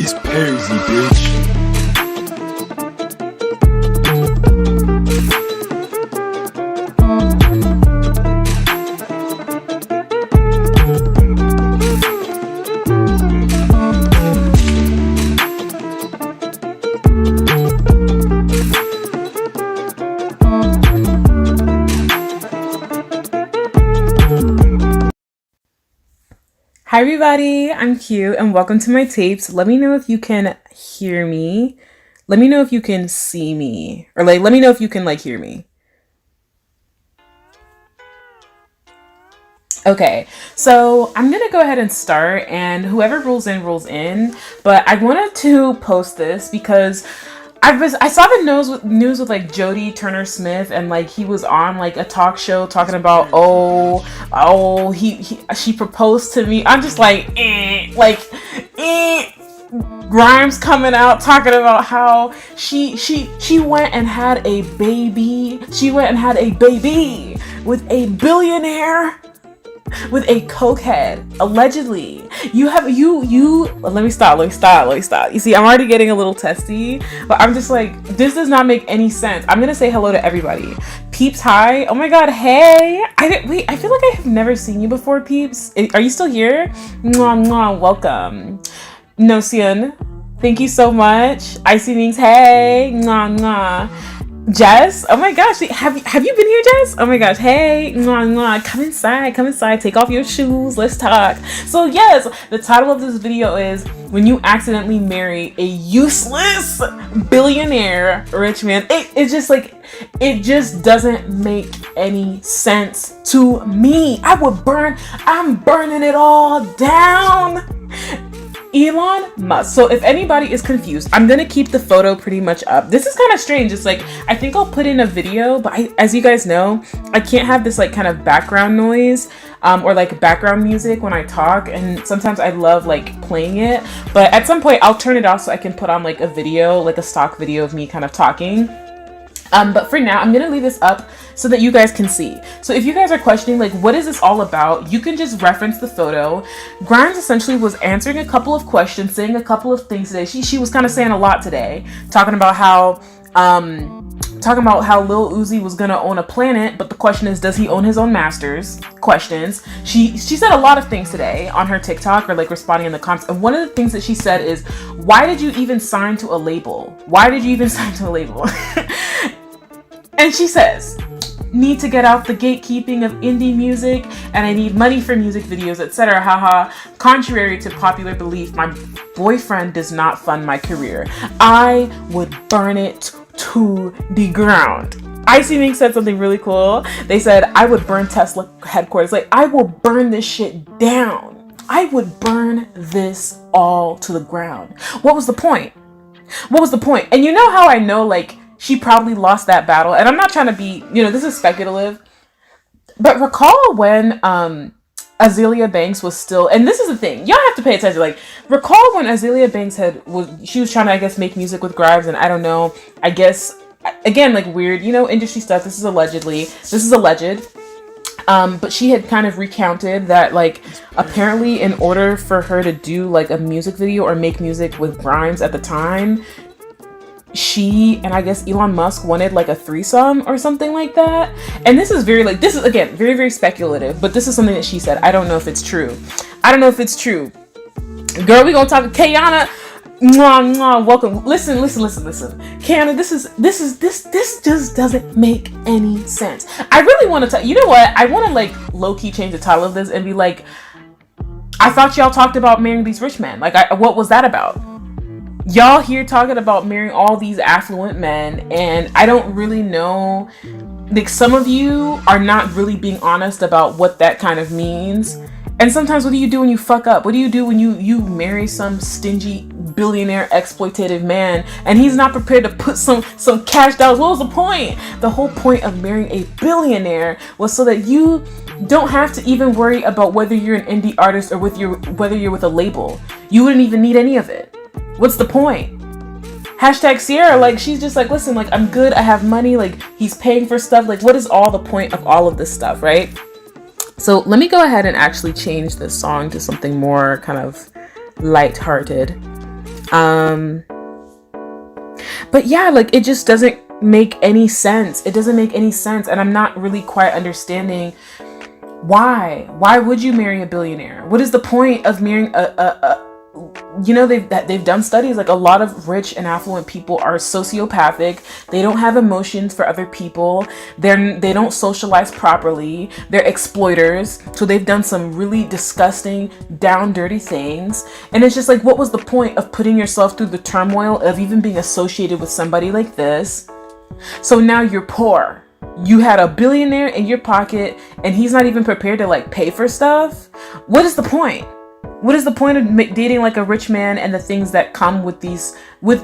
He's Perry, bitch. Hi everybody, I'm Q and welcome to my tapes. Let me know if you can hear me. Let me know if you can see me. Or let me know if you can hear me. Okay, so I'm gonna go ahead and start, and whoever rolls in, but I wanted to post this because I saw the news with Jodie Turner-Smith, and he was on a talk show talking about she proposed to me. I'm just Grimes coming out talking about how she went and had a baby. She went and had a baby with a billionaire. With a cokehead, allegedly. Let me stop. You see, I'm already getting a little testy, but I'm just this does not make any sense. I'm gonna say hello to everybody. Peeps, hi. Oh my god, hey. I feel like I have never seen you before, Peeps. Are you still here? Mwah, mwah, welcome. Nosian, thank you so much. Icy Mings, hey. Mwah, mwah. Jess, oh my gosh, have you been here, Jess? Oh my gosh, hey, mwah, mwah. Come inside, take off your shoes, let's talk. So yes, the title of this video is when you accidentally marry a useless billionaire rich man. It just doesn't make any sense to me. I'm burning it all down. Elon Musk. So if anybody is confused, I'm gonna keep the photo pretty much up. This is kind of strange. It's I think I'll put in a video, but as you guys know, I can't have this kind of background noise or background music when I talk, and sometimes I love playing it, but at some point I'll turn it off so I can put on a video, a stock video of me kind of talking. But for now, I'm gonna leave this up so that you guys can see. So if you guys are questioning what is this all about, you can just reference the photo. Grimes essentially was answering a couple of questions, saying a couple of things today. She was kind of saying a lot today, talking about how Lil Uzi was gonna own a planet, but the question is, does he own his own masters? Questions. She said a lot of things today on her TikTok, or responding in the comments. And one of the things that she said is, why did you even sign to a label? Why did you even sign to a label? And she says, need to get out the gatekeeping of indie music, and I need money for music videos, etc. Haha. Contrary to popular belief, my boyfriend does not fund my career. I would burn it to the ground. Icy Mink said something really cool. They said, I would burn Tesla headquarters. I will burn this shit down. I would burn this all to the ground. What was the point? And you know how I know she probably lost that battle, and I'm not trying to be, this is speculative, but recall when Azealia Banks was still, and this is the thing, y'all have to pay attention, recall when Azealia Banks she was trying to, I guess, make music with Grimes, and I don't know, I guess, again, weird, industry stuff, this is alleged, but she had kind of recounted that, apparently in order for her to do, a music video or make music with Grimes at the time, she and I guess Elon Musk wanted a threesome or something like that. And this is very this is again very, very speculative, but this is something that she said. I don't know if it's true. Girl, we gonna talk to Kayana. Mwah, mwah, welcome. Listen. Kayana, this just doesn't make any sense. I really want to tell you know what? I want to low-key change the title of this and be I thought y'all talked about marrying these rich men. What was that about? Y'all here talking about marrying all these affluent men, and I don't really know, some of you are not really being honest about what that kind of means. And sometimes what do you do when you fuck up? What do you do when you marry some stingy billionaire exploitative man and he's not prepared to put some cash dollars? What was the point? The whole point of marrying a billionaire was so that you don't have to even worry about whether you're an indie artist or whether you're with a label. You wouldn't even need any of it. What's the point? Hashtag Sierra, she's just listen, I'm good, I have money, he's paying for stuff, what is all the point of all of this stuff, right? So let me go ahead and actually change this song to something more kind of lighthearted. Um, but yeah, like it just doesn't make any sense. It doesn't make any sense. And I'm not really quite understanding why. Why would you marry a billionaire? What is the point of marrying you know, they've done studies, like a lot of rich and affluent people are sociopathic. They don't have emotions for other people. They don't socialize properly. They're exploiters. So they've done some really disgusting, down dirty things. And it's just like, what was the point of putting yourself through the turmoil of even being associated with somebody like this? So now you're poor. You had a billionaire in your pocket and he's not even prepared to like pay for stuff. What is the point? What is the point of dating like a rich man and the things that come with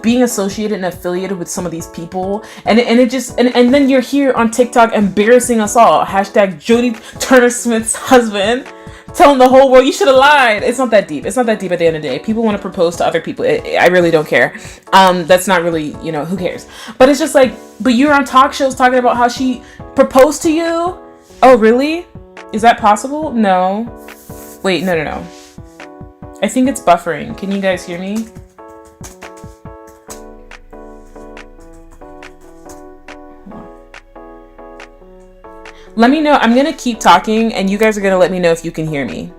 being associated and affiliated with some of these people? And then you're here on TikTok embarrassing us all. Hashtag Jodie Turner-Smith's husband, telling the whole world you should have lied. It's not that deep. It's not that deep at the end of the day. People want to propose to other people. I really don't care. That's not really, you know, who cares? But it's just like, but you're on talk shows talking about how she proposed to you. Oh, really? Is that possible? No. Wait, no. I think it's buffering. Can you guys hear me? Let me know. I'm going to keep talking and you guys are going to let me know if you can hear me.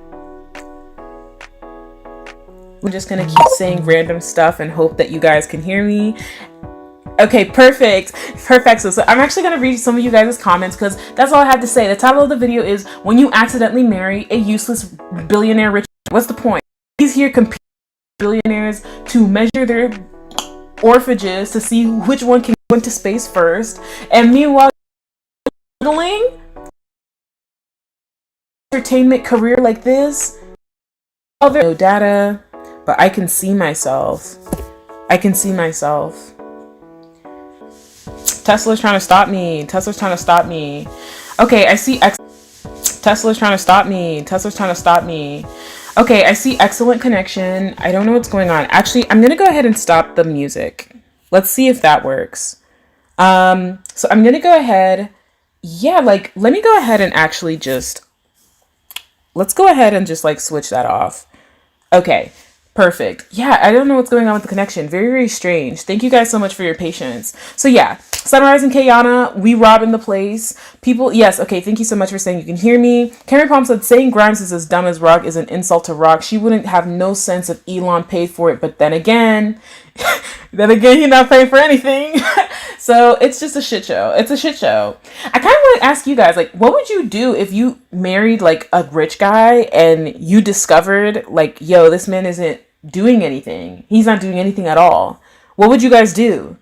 I'm just going to keep saying random stuff and hope that you guys can hear me. Okay, perfect. So I'm actually going to read some of you guys' comments because that's all I have to say. The title of the video is When You Accidentally Marry a Useless Billionaire Rich. What's the point? He's here competing with billionaires to measure their orphanages to see which one can go into space first. And meanwhile, juggling entertainment career like this. No data, but I can see myself. Tesla's trying to stop me. Okay, I see Tesla's trying to stop me. Okay, I see excellent connection. I don't know what's going on. Actually, I'm going to go ahead and stop the music. Let's see if that works. So I'm going to go ahead. Yeah, like, let me go ahead and actually let's go ahead and just like switch that off. Okay, perfect. Yeah, I don't know what's going on with the connection. Very, very strange. Thank you guys so much for your patience. So yeah, Sunrise and Kayana, we robbing the place. People, yes, okay, thank you so much for saying you can hear me. Cameron Palm said, saying Grimes is as dumb as Rock is an insult to Rock. She wouldn't have no sense if Elon paid for it, but then again, you're not paying for anything. So it's just a shit show. It's a shit show. I kind of want to ask you guys, like, what would you do if you married like a rich guy and you discovered like, yo, this man isn't doing anything. He's not doing anything at all. What would you guys do?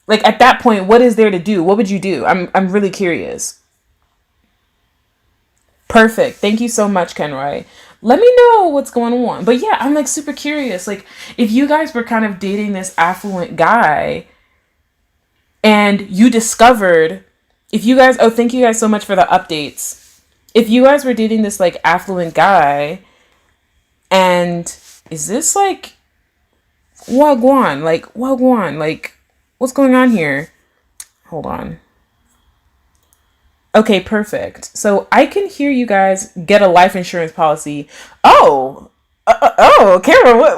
Like at that point, what is there to do? What would you do? I'm really curious. Perfect. Thank you so much, Kenroy. Let me know what's going on. But yeah, I'm like super curious. Like if you guys were kind of dating this affluent guy and you discovered, oh, thank you guys so much for the updates. If you guys were dating this like affluent guy and is this like wagwan? Like what's going on here? Hold on. Okay, perfect. So I can hear you guys get a life insurance policy. Oh, Kara,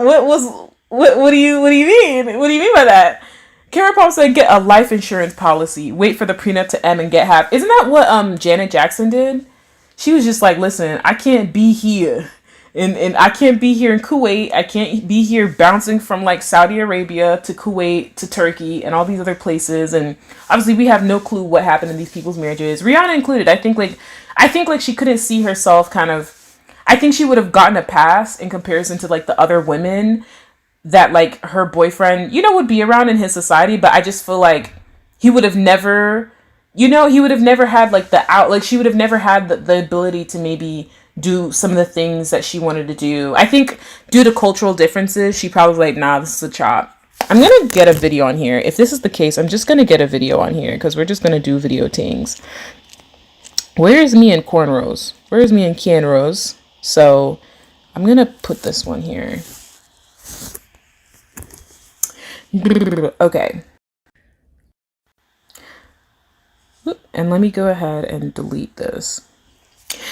what do you mean? What do you mean by that? Kara Pop said, get a life insurance policy. Wait for the prenup to end and get half. Isn't that what Janet Jackson did? She was just like, listen, I can't be here. And I can't be here in Kuwait. I can't be here bouncing from like Saudi Arabia to Kuwait to Turkey and all these other places. And obviously we have no clue what happened in these people's marriages. Rihanna included. I think like she couldn't see herself kind of, I think she would have gotten a pass in comparison to like the other women that like her boyfriend, you know, would be around in his society. But I just feel like he would have never, you know, he would have never had like she would have never had the ability to maybe do some of the things that she wanted to do. I think due to cultural differences, she probably like, nah, this is a chop. I'm going to get a video on here. If this is the case, I'm just going to get a video on here because we're just going to do video things. Where is me and cornrows? Where is me and cornrows? So I'm going to put this one here. Okay. And let me go ahead and delete this.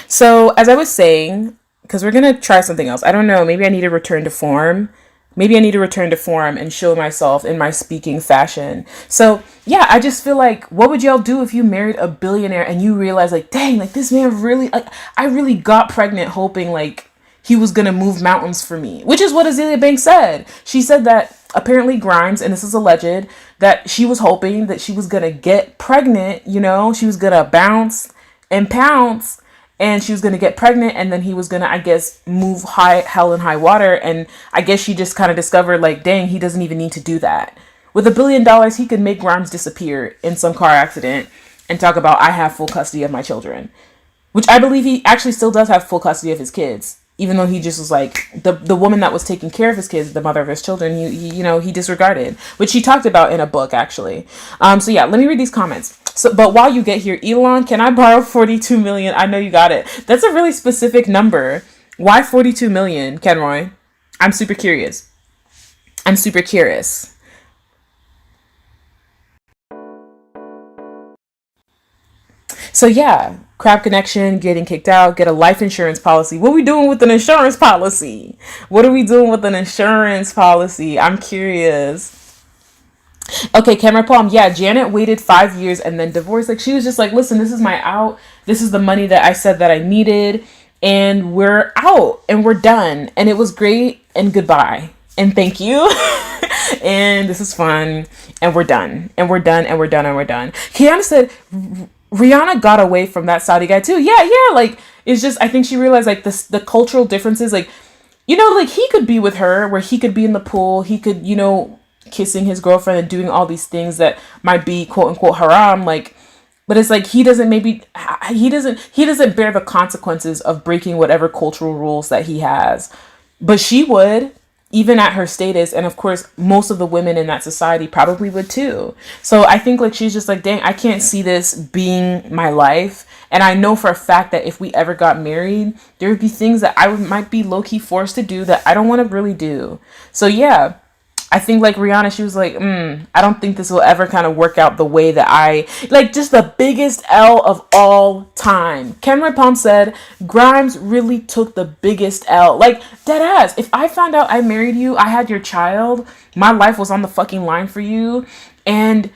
So as I was saying, because we're going to try something else. I don't know. Maybe I need to return to form. Maybe I need to return to form and show myself in my speaking fashion. So yeah, I just feel like, what would y'all do if you married a billionaire and you realize like, dang, like this man really, like I really got pregnant hoping like he was gonna move mountains for me, which is what Azealia Banks said. She said that apparently Grimes, and this is alleged, that she was hoping that she was gonna get pregnant, you know, she was gonna bounce and pounce and she was going to get pregnant, and then he was going to, I guess, move hell and high water. And I guess she just kind of discovered like, dang, he doesn't even need to do that. With $1 billion, he could make Grimes disappear in some car accident and talk about, I have full custody of my children, which I believe he actually still does have full custody of his kids, even though he just was like the woman that was taking care of his kids, the mother of his children, he disregarded, which he talked about in a book actually. So yeah, let me read these comments. So, but while you get here, Elon, can I borrow 42 million? I know you got it. That's a really specific number. Why 42 million, Kenroy? I'm super curious. So yeah, crap connection, getting kicked out, get a life insurance policy. What are we doing with an insurance policy? I'm curious. Okay, Camera Palm. Yeah, Janet waited 5 years and then divorced. Like, she was just like, listen, this is my out. This is the money that I said that I needed. And we're out and we're done. And it was great and goodbye. And thank you. And this is fun. And we're done. And we're done. And we're done. And we're done. Kiana said, Rihanna got away from that Saudi guy too. Yeah. Like, it's just, I think she realized like the cultural differences. Like, you know, like he could be with her where he could be in the pool. He could, you know, kissing his girlfriend and doing all these things that might be quote unquote haram, like, but it's like he doesn't bear the consequences of breaking whatever cultural rules that he has, but she would, even at her status, and of course most of the women in that society probably would too. So I think like she's just like, dang, I can't see this being my life. And I know for a fact that if we ever got married, there would be things that might be low-key forced to do that I don't want to really do. So yeah, I think like Rihanna, she was like, I don't think this will ever kind of work out the way that I like. Just the biggest L of all time. Cameron Palm said Grimes really took the biggest L. Like, dead ass. If I found out I married you, I had your child, my life was on the fucking line for you, and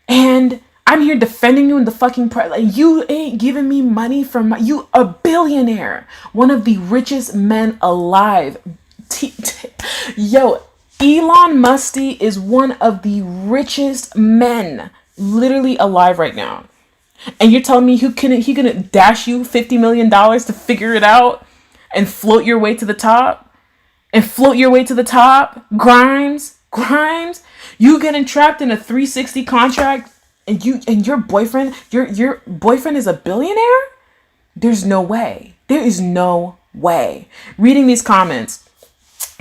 I'm here defending you in the fucking press. Like, you ain't giving me money from you, a billionaire, one of the richest men alive. Yo, Elon Musk is one of the richest men literally alive right now. And you're telling me he couldn't dash you $50 million to figure it out and float your way to the top? Grimes, you getting trapped in a 360 contract and your boyfriend is a billionaire? There's no way. There is no way. Reading these comments,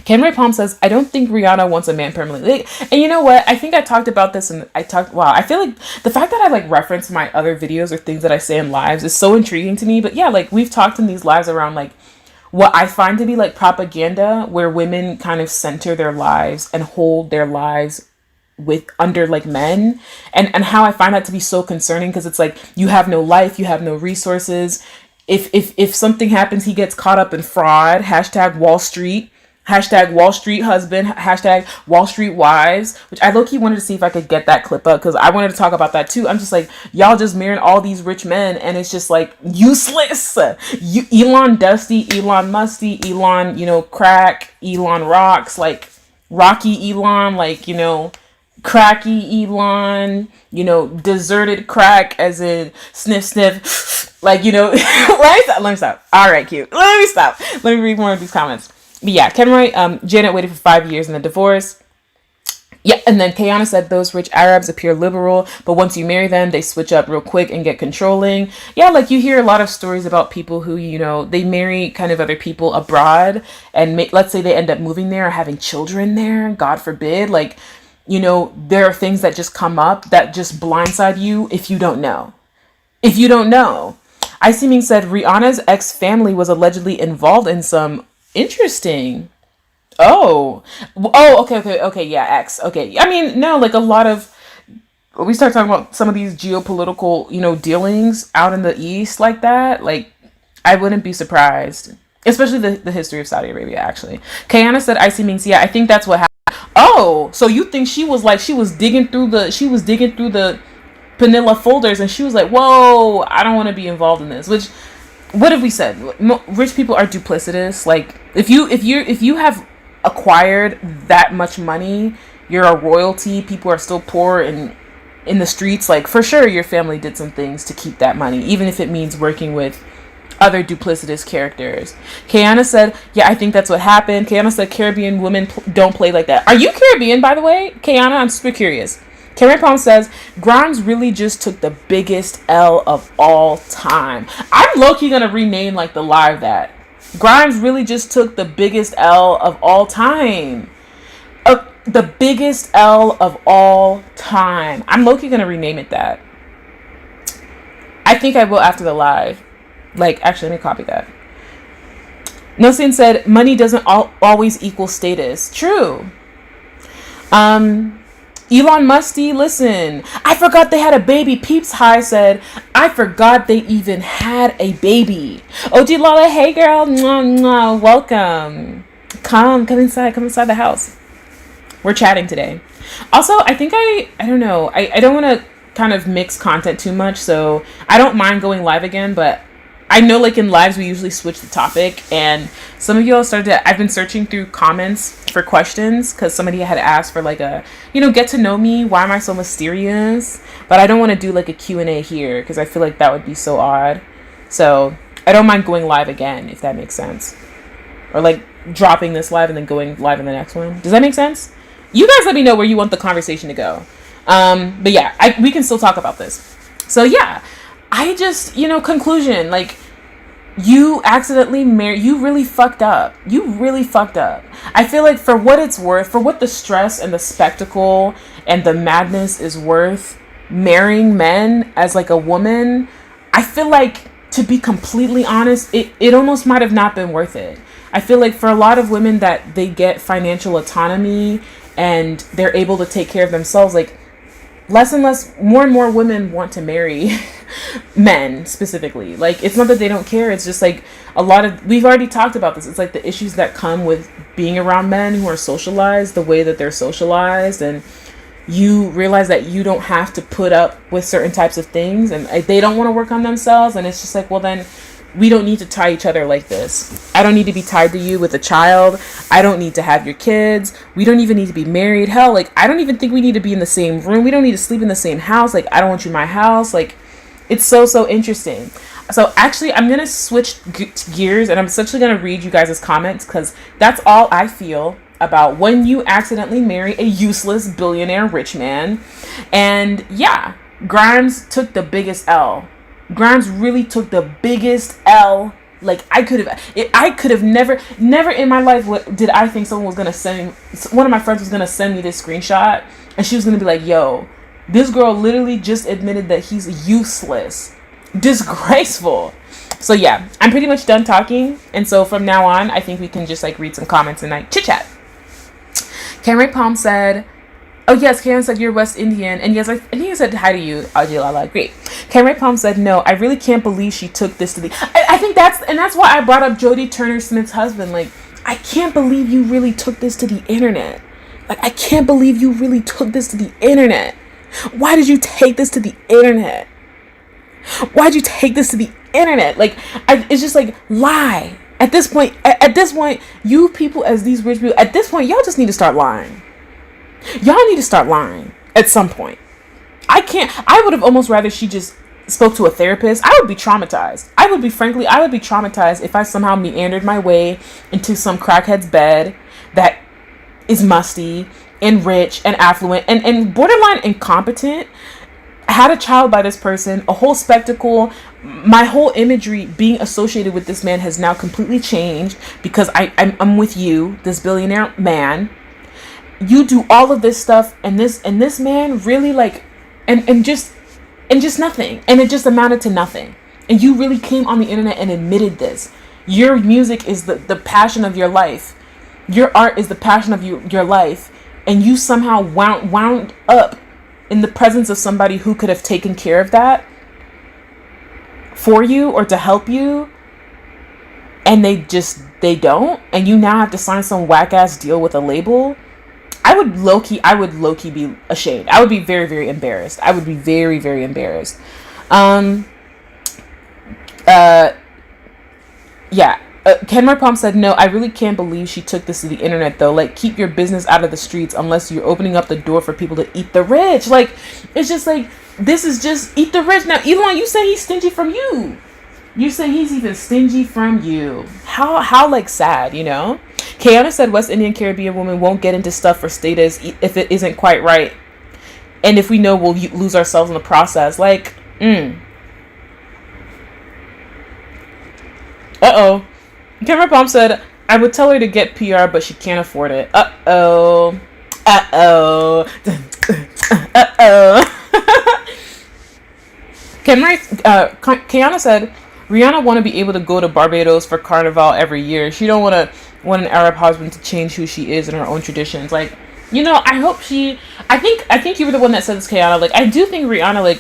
Ken Palm says, I don't think Rihanna wants a man permanently. And you know what? I think I talked about this and I feel like the fact that I like reference my other videos or things that I say in lives is so intriguing to me. But yeah, like we've talked in these lives around like what I find to be like propaganda where women kind of center their lives and hold their lives with under like men, and how I find that to be so concerning, because it's like you have no life, you have no resources. If something happens, he gets caught up in fraud, hashtag Wall Street, hashtag Wall Street husband, hashtag Wall Street wives, which I low-key wanted to see if I could get that clip up because I wanted to talk about that too. I'm just like, y'all just marrying all these rich men and it's just like useless. Elon Dusty, Elon Musty, Elon, crack, Elon rocks, like Rocky Elon, like, cracky Elon, deserted crack as in sniff sniff, like, let me stop. All right, cute. Let me stop. Let me read more of these comments. But yeah, Kenroy, Janet waited for 5 years in the divorce. Yeah, and then Kayana said those rich Arabs appear liberal, but once you marry them, they switch up real quick and get controlling. Yeah, like you hear a lot of stories about people who, they marry kind of other people abroad, and let's say they end up moving there or having children there, God forbid. Like, there are things that just come up that just blindside you if you don't know. I Seeming said Rihanna's ex-family was allegedly involved in some. Interesting. Okay, yeah, X. Okay. I mean, no, like a lot of, we start talking about some of these geopolitical, dealings out in the East like that. Like, I wouldn't be surprised. especially the history of Saudi Arabia, actually. Kayana said icy minks. Yeah, I think that's what happened. Oh, so you think she was digging through the Panilla folders, and she was like, whoa, I don't want to be involved in this. Which, what have we said? Rich people are duplicitous. Like, if you have acquired that much money, you're a royalty, people are still poor and in the streets, like, for sure your family did some things to keep that money, even if it means working with other duplicitous characters. Kayana said, yeah, I think that's what happened. Kayana said Caribbean women don't play like that. Are you Caribbean, by the way? Kayana, I'm super curious. Karen Palm says, Grimes really just took the biggest L of all time. I'm low-key gonna rename like the live that. Grimes really just took the biggest L of all time. The biggest L of all time. I'm low-key gonna rename it that. I think I will after the live. Like, actually, let me copy that. Nosin said, money doesn't always equal status. True. Elon Musty, listen, I forgot they had a baby. Peeps High said, I forgot they even had a baby. OG Lala, hey girl, mwah, mwah, welcome. Come inside the house. We're chatting today. Also, I think I don't know, I don't want to kind of mix content too much, so I don't mind going live again, but I know, like, in lives we usually switch the topic, and some of y'all I've been searching through comments for questions because somebody had asked for like a, get to know me, why am I so mysterious? But I don't want to do like a Q&A here because I feel like that would be so odd. So I don't mind going live again, if that makes sense, or like dropping this live and then going live in the next one. Does that make sense? You guys let me know where you want the conversation to go. But yeah, we can still talk about this. So yeah, I just, conclusion, like, you accidentally you really fucked up. I feel like for what it's worth, for what the stress and the spectacle and the madness is worth, marrying men as like a woman, I feel like, to be completely honest, it almost might have not been worth it. I feel like for a lot of women that they get financial autonomy and they're able to take care of themselves, like, less and less, more and more women want to marry men specifically. Like, it's not that they don't care, it's just like we've already talked about this, it's like the issues that come with being around men who are socialized the way that they're socialized, and you realize that you don't have to put up with certain types of things, and they don't want to work on themselves, and it's just like, well, then we don't need to tie each other like this. I don't need to be tied to you with a child. I don't need to have your kids. We don't even need to be married. Hell, like, I don't even think we need to be in the same room. We don't need to sleep in the same house. Like, I don't want you in my house. Like, it's so interesting. So actually, I'm going to switch gears, and I'm essentially going to read you guys' comments, because that's all I feel about when you accidentally marry a useless billionaire rich man. And yeah, Grimes took the biggest L. Grimes really took the biggest L. Like, I could have never in my life did I think someone was gonna one of my friends was gonna send me this screenshot, and she was gonna be like, yo, this girl literally just admitted that he's useless, disgraceful. So yeah, I'm pretty much done talking, and so from now on, I think we can just like read some comments and like chit chat. Cameron Palm said, oh yes, Karen said you're West Indian, and yes, I think I said hi to you, Ajilala. Great. Cameron Palm said, no, I really can't believe she took this to the. I think that's why I brought up Jodie Turner-Smith's husband. Like, I can't believe you really took this to the internet. Like, I can't believe you really took this to the internet. Why did you take this to the internet? Why'd you take this to the internet? Like, it's just like, lie. At this point, you people as these rich people, at this point, y'all just need to start lying. Y'all need to start lying at some point. I would have almost rather she just spoke to a therapist. I would be traumatized. I would be traumatized if I somehow meandered my way into some crackhead's bed that is musty and rich and affluent and borderline incompetent, had a child by this person, a whole spectacle. My whole imagery being associated with this man has now completely changed because I'm with you, this billionaire man. You do all of this stuff, and this man really like, and just nothing, and it just amounted to nothing. And you really came on the internet and admitted this. Your music is the passion of your life. Your art is the passion of your life, and you somehow wound up in the presence of somebody who could have taken care of that for you or to help you. and they don't, and you now have to sign some whack ass deal with a label. I would low key be ashamed. I would be very, very embarrassed. I would be very, very embarrassed. Um, uh, yeah. Kenmar Palm said, no, I really can't believe she took this to the internet though. Like, keep your business out of the streets unless you're opening up the door for people to eat the rich. Like, it's just like, this is just eat the rich. Now, Elon, you say he's stingy from you. You say he's even stingy from you. How like sad, you know? Kayana said West Indian Caribbean women won't get into stuff for status if it isn't quite right. And if we know, we'll lose ourselves in the process. Like, Uh-oh. Cameron Palm said, I would tell her to get PR, but she can't afford it. Uh-oh. Uh-oh. Uh-oh. Kiana said, Rihanna want to be able to go to Barbados for Carnival every year. She don't want an Arab husband to change who she is and her own traditions. Like, you know, I hope I think you were the one that said this, Kiana. Like, I do think Rihanna, like,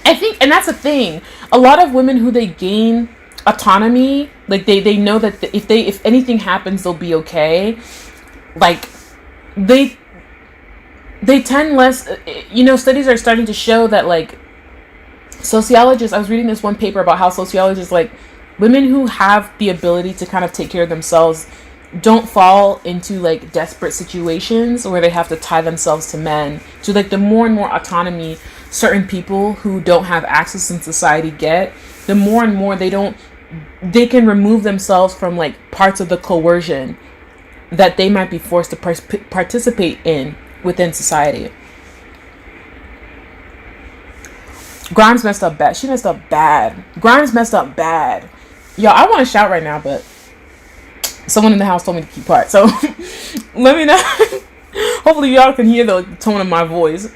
I think, and that's the thing. A lot of women who they gain autonomy, like they know that if anything happens, they'll be okay. Like, they tend less, you know, studies are starting to show that, like, sociologists, I was reading this one paper about how sociologists, like, women who have the ability to kind of take care of themselves don't fall into, like, desperate situations where they have to tie themselves to men. So, like, the more and more autonomy certain people who don't have access in society get, the more and more they can remove themselves from, like, parts of the coercion that they might be forced to participate in within society. Grimes messed up bad. She messed up bad. Grimes messed up bad. Yo, I want to shout right now, but someone in the house told me to keep quiet. So let me know. Hopefully y'all can hear the tone of my voice.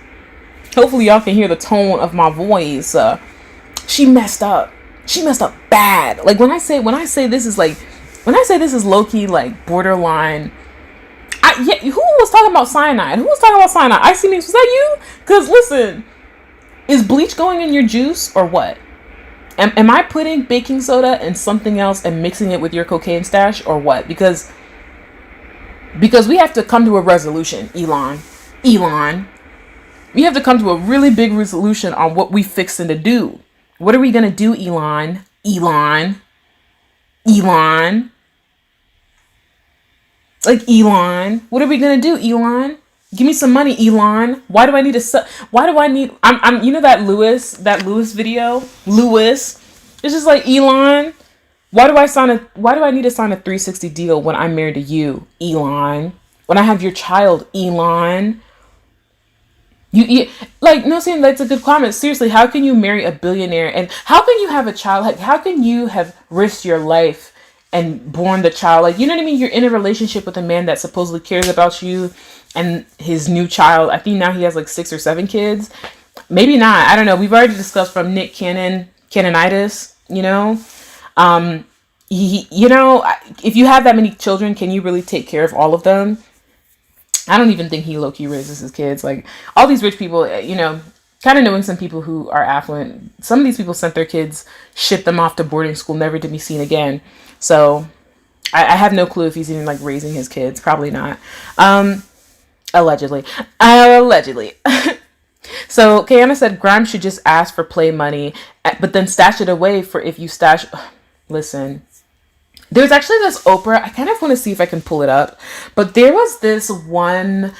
Hopefully y'all can hear the tone of my voice. She messed up. She messed up bad. Like, when I say this is low key, like, borderline. Who was talking about cyanide? Who was talking about cyanide? Icy Mix, was that you? Because listen, is bleach going in your juice or what? Am I putting baking soda and something else and mixing it with your cocaine stash or what? Because we have to come to a resolution, Elon. We have to come to a really big resolution on what we fixing to do. What are we gonna do, Elon? Like, Elon, what are we gonna do, Elon? Give me some money, Elon. Why do I need I'm you know that Lewis video? Lewis. It's just like, Elon, why do I need to sign a 360 deal when I'm married to you, Elon? When I have your child, Elon? You like, no, saying that's a good comment. Seriously, how can you marry a billionaire and how can you have a child? Like, how can you have risked your life and born the child? Like, you know what I mean? You're in a relationship with a man that supposedly cares about you and his new child. I think now he has like 6 or 7 kids. Maybe not. I don't know. We've already discussed from Nick Cannonitis, you know. You know, if you have that many children, can you really take care of all of them? I don't even think he low-key raises his kids. Like, all these rich people, you know, kind of knowing some people who are affluent, some of these people sent their kids, shipped them off to boarding school, never to be seen again. So I have no clue if he's even, like, raising his kids. Probably not. Allegedly. So Kayana said Grimes should just ask for play money, but then stash it away for if you stash. Listen. There's actually this Oprah, I kind of want to see if I can pull it up, but there was this one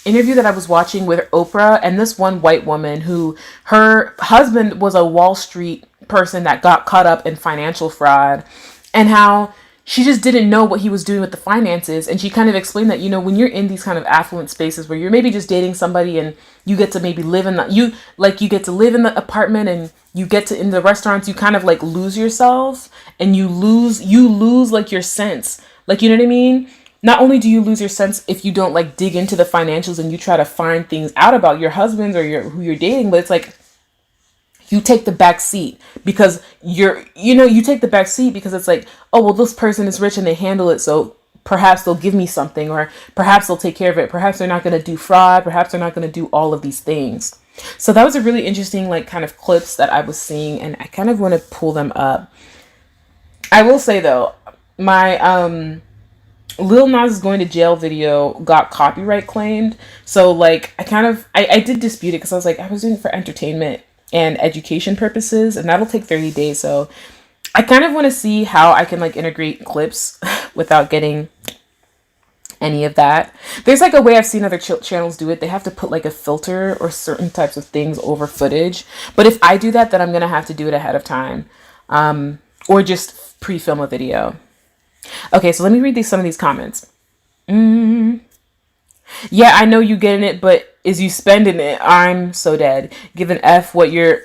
interview that I was watching with Oprah and this one white woman who, her husband was a Wall Street person that got caught up in financial fraud, and how she just didn't know what he was doing with the finances. And she kind of explained that, you know, when you're in these kind of affluent spaces where you're maybe just dating somebody and you get to maybe live in you get to live in the apartment and you get to, in the restaurants, you kind of like lose yourself and you lose like your sense. Like, you know what I mean? Not only do you lose your sense if you don't like dig into the financials and you try to find things out about your husband or who you're dating, but it's like, you take the back seat because you take the back seat because it's like, oh, well, this person is rich and they handle it, so perhaps they'll give me something, or perhaps they'll take care of it. Perhaps they're not going to do fraud. Perhaps they're not going to do all of these things. So that was a really interesting, like, kind of clips that I was seeing, and I kind of want to pull them up. I will say though, my Lil Nas is going to jail video got copyright claimed. So like I did dispute it because I was like, I was doing it for entertainment and education purposes, and that'll take 30 days. So I kind of want to see how I can like integrate clips without getting any of that. There's like a way I've seen other channels do it. They have to put like a filter or certain types of things over footage. But if I do that, then I'm going to have to do it ahead of time. Or just pre-film a video. Okay, so let me read some of these comments. Yeah, I know you getting it, but is you spending it? I'm so dead. Give an F what you're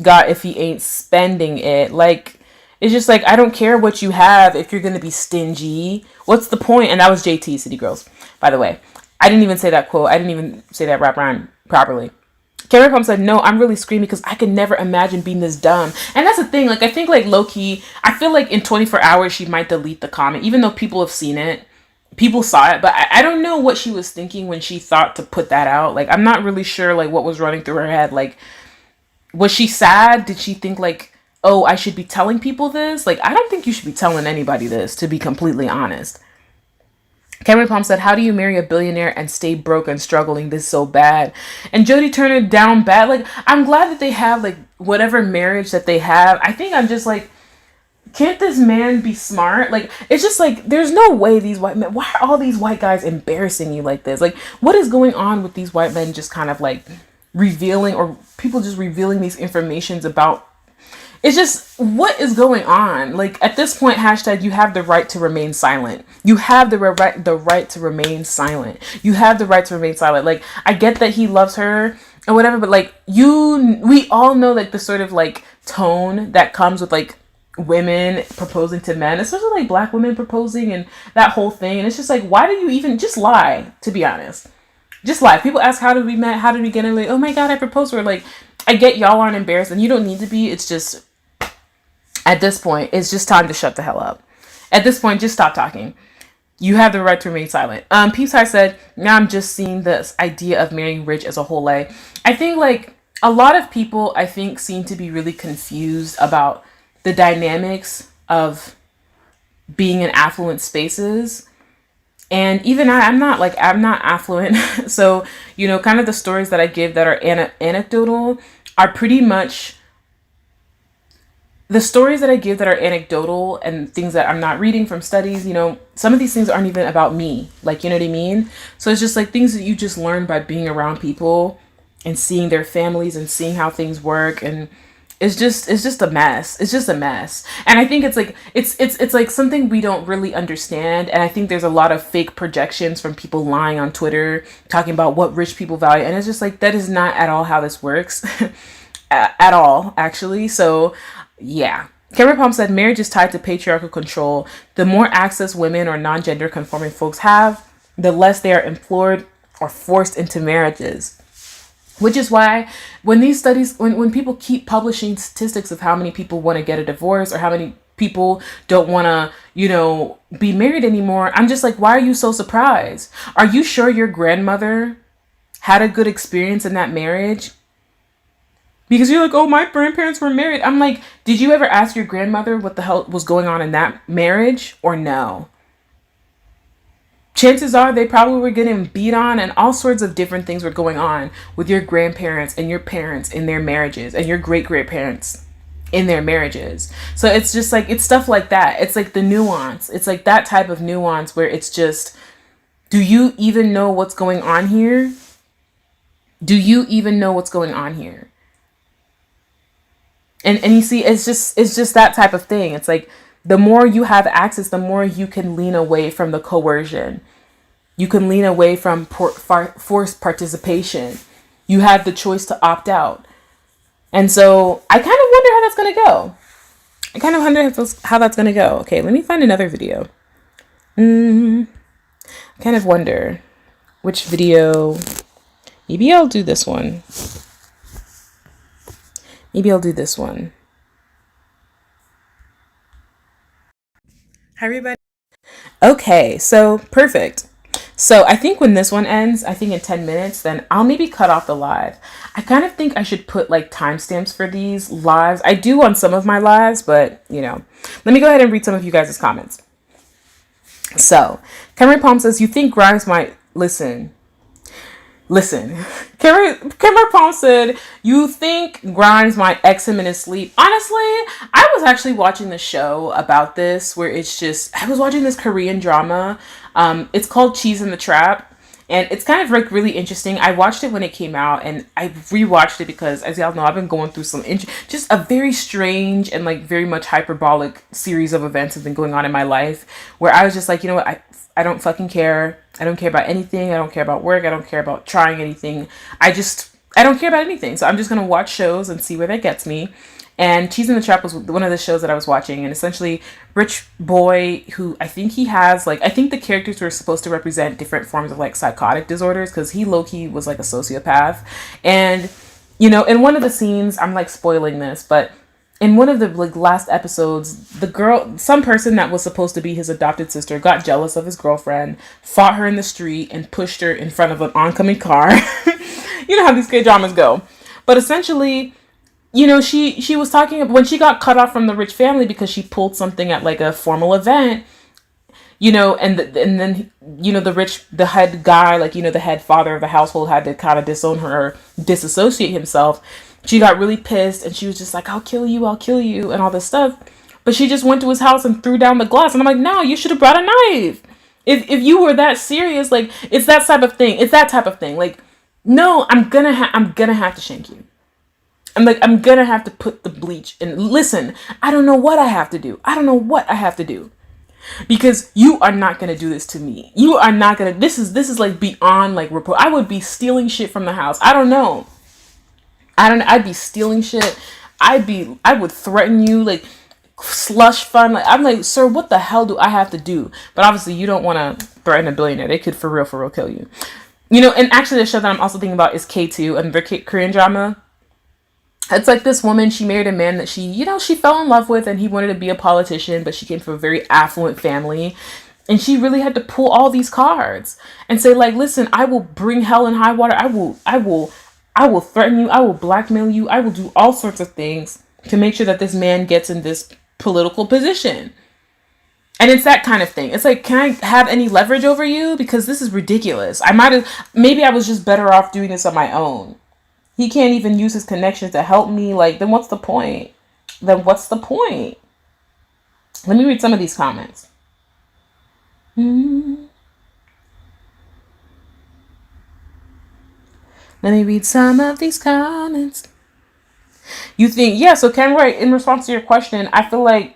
got if he ain't spending it. Like, it's just like, I don't care what you have if you're gonna be stingy. What's the point? And that was JT, City Girls, by the way. I didn't even say that quote. I didn't even say that rap rhyme properly. Cameron Pump said, no, I'm really screaming because I can never imagine being this dumb. And that's the thing. Like, I think, like, low-key, I feel like in 24 hours, she might delete the comment, even though people have seen it. People saw it, but I don't know what she was thinking when she thought to put that out. Like, I'm not really sure, like, what was running through her head. Like, was she sad? Did she think, like, oh, I should be telling people this? Like, I don't think you should be telling anybody this, to be completely honest. Cameron Palm said, how do you marry a billionaire and stay broke and struggling this so bad? And Jodie Turner down bad. Like, I'm glad that they have, like, whatever marriage that they have. I think I'm just like, can't this man be smart? Like, it's just like, there's no way these white men, why are all these white guys embarrassing you like this? Like, what is going on with these white men just kind of like revealing, or people just revealing these informations about, it's just, what is going on? Like, at this point, hashtag, you have the right to remain silent. You have the right to remain silent. You have the right to remain silent. Like, I get that he loves her or whatever, but like, we all know like the sort of like tone that comes with like women proposing to men, especially like black women proposing and that whole thing. And it's just like, why do you even just lie? To be honest, just lie. People ask, how did we met? How did we get in? Like, oh my God, I proposed to her. Like, I get y'all aren't embarrassed and you don't need to be. It's just, at this point, it's just time to shut the hell up. At this point, just stop talking. You have the right to remain silent. Peace High said, now I'm just seeing this idea of marrying rich as a whole lie. I think like a lot of people, I think, seem to be really confused about the dynamics of being in affluent spaces. And even I'm not affluent. So, you know, kind of the stories that I give that are anecdotal are pretty much the stories that I give that are anecdotal and things that I'm not reading from studies. You know, some of these things aren't even about me. Like, you know what I mean? So it's just like things that you just learn by being around people and seeing their families and seeing how things work. And it's just a mess. It's just a mess. And I think it's like, it's like something we don't really understand. And I think there's a lot of fake projections from people lying on Twitter, talking about what rich people value. And it's just like, that is not at all how this works at all, actually. So yeah. Cameron Palm said, marriage is tied to patriarchal control. The more access women or non-gender conforming folks have, the less they are implored or forced into marriages. Which is why when these studies, when people keep publishing statistics of how many people want to get a divorce or how many people don't want to, you know, be married anymore, I'm just like, why are you so surprised? Are you sure your grandmother had a good experience in that marriage? Because you're like, oh, my grandparents were married. I'm like, did you ever ask your grandmother what the hell was going on in that marriage or no? Chances are they probably were getting beat on and all sorts of different things were going on with your grandparents and your parents in their marriages and your great-grandparents in their marriages. So it's just like, it's stuff like that. It's like the nuance. It's like that type of nuance where it's just, do you even know what's going on here? Do you even know what's going on here? And you see, it's just that type of thing. It's like the more you have access, the more you can lean away from the coercion. You can lean away from forced participation. You have the choice to opt out. And so I kind of wonder how that's going to go. I kind of wonder how that's going to go. Okay, let me find another video. I kind of wonder which video. Maybe I'll do this one. Maybe I'll do this one. Hi, everybody. Okay, so perfect. So I think when this one ends, I think in 10 minutes, then I'll maybe cut off the live. I kind of think I should put like timestamps for these lives. I do on some of my lives, but let me go ahead and read some of you guys' comments. So Cameron Palm says, you think Grimes might listen. Cameron Palm said, you think Grimes might X him in his sleep. Honestly, I was actually watching the show about this where I was watching this Korean drama. It's called Cheese in the Trap. And it's kind of like really interesting. I watched it when it came out and I rewatched it because, as y'all know, I've been going through just a very strange and like very much hyperbolic series of events have been going on in my life where I was just like, you know what, I don't fucking care. I don't care about anything. I don't care about work. I don't care about trying anything. I don't care about anything. So I'm just going to watch shows and see where that gets me. And Cheese in the Trap was one of the shows that I was watching. And essentially, rich boy who I think he has, like, I think the characters were supposed to represent different forms of, like, psychotic disorders. Because he low-key was, like, a sociopath. And, in one of the scenes, I'm, like, spoiling this, but in one of the, like, last episodes, some person that was supposed to be his adopted sister got jealous of his girlfriend, fought her in the street, and pushed her in front of an oncoming car. You know how these K-dramas go. But essentially, she was talking when she got cut off from the rich family because she pulled something at like a formal event, and then the head guy, like, the head father of the household had to kind of disown her, disassociate himself. She got really pissed and she was just like, I'll kill you, and all this stuff. But she just went to his house and threw down the glass. And I'm like, no, you should have brought a knife. If you were that serious, like, it's that type of thing. It's that type of thing. Like, no, I'm gonna have to shank you. I'm gonna have to put the bleach in. Listen, I don't know what I have to do. Because you are not gonna do this to me. You are not gonna, this is like beyond like report. I would be stealing shit from the house. I don't know. I'd be stealing shit. I would threaten you, like slush fund. Like, I'm like, sir, what the hell do I have to do? But obviously you don't want to threaten a billionaire. They could for real kill you. And actually the show that I'm also thinking about is K2, another Korean drama. It's like this woman, she married a man that she fell in love with and he wanted to be a politician, but she came from a very affluent family. And she really had to pull all these cards and say, like, listen, I will bring hell and high water. I will threaten you. I will blackmail you. I will do all sorts of things to make sure that this man gets in this political position. And it's that kind of thing. It's like, can I have any leverage over you? Because this is ridiculous. Maybe I was just better off doing this on my own. He can't even use his connections to help me. Like, then what's the point? Let me read some of these comments. Let me read some of these comments. You think, yeah, so Ken, right, in response to your question, I feel like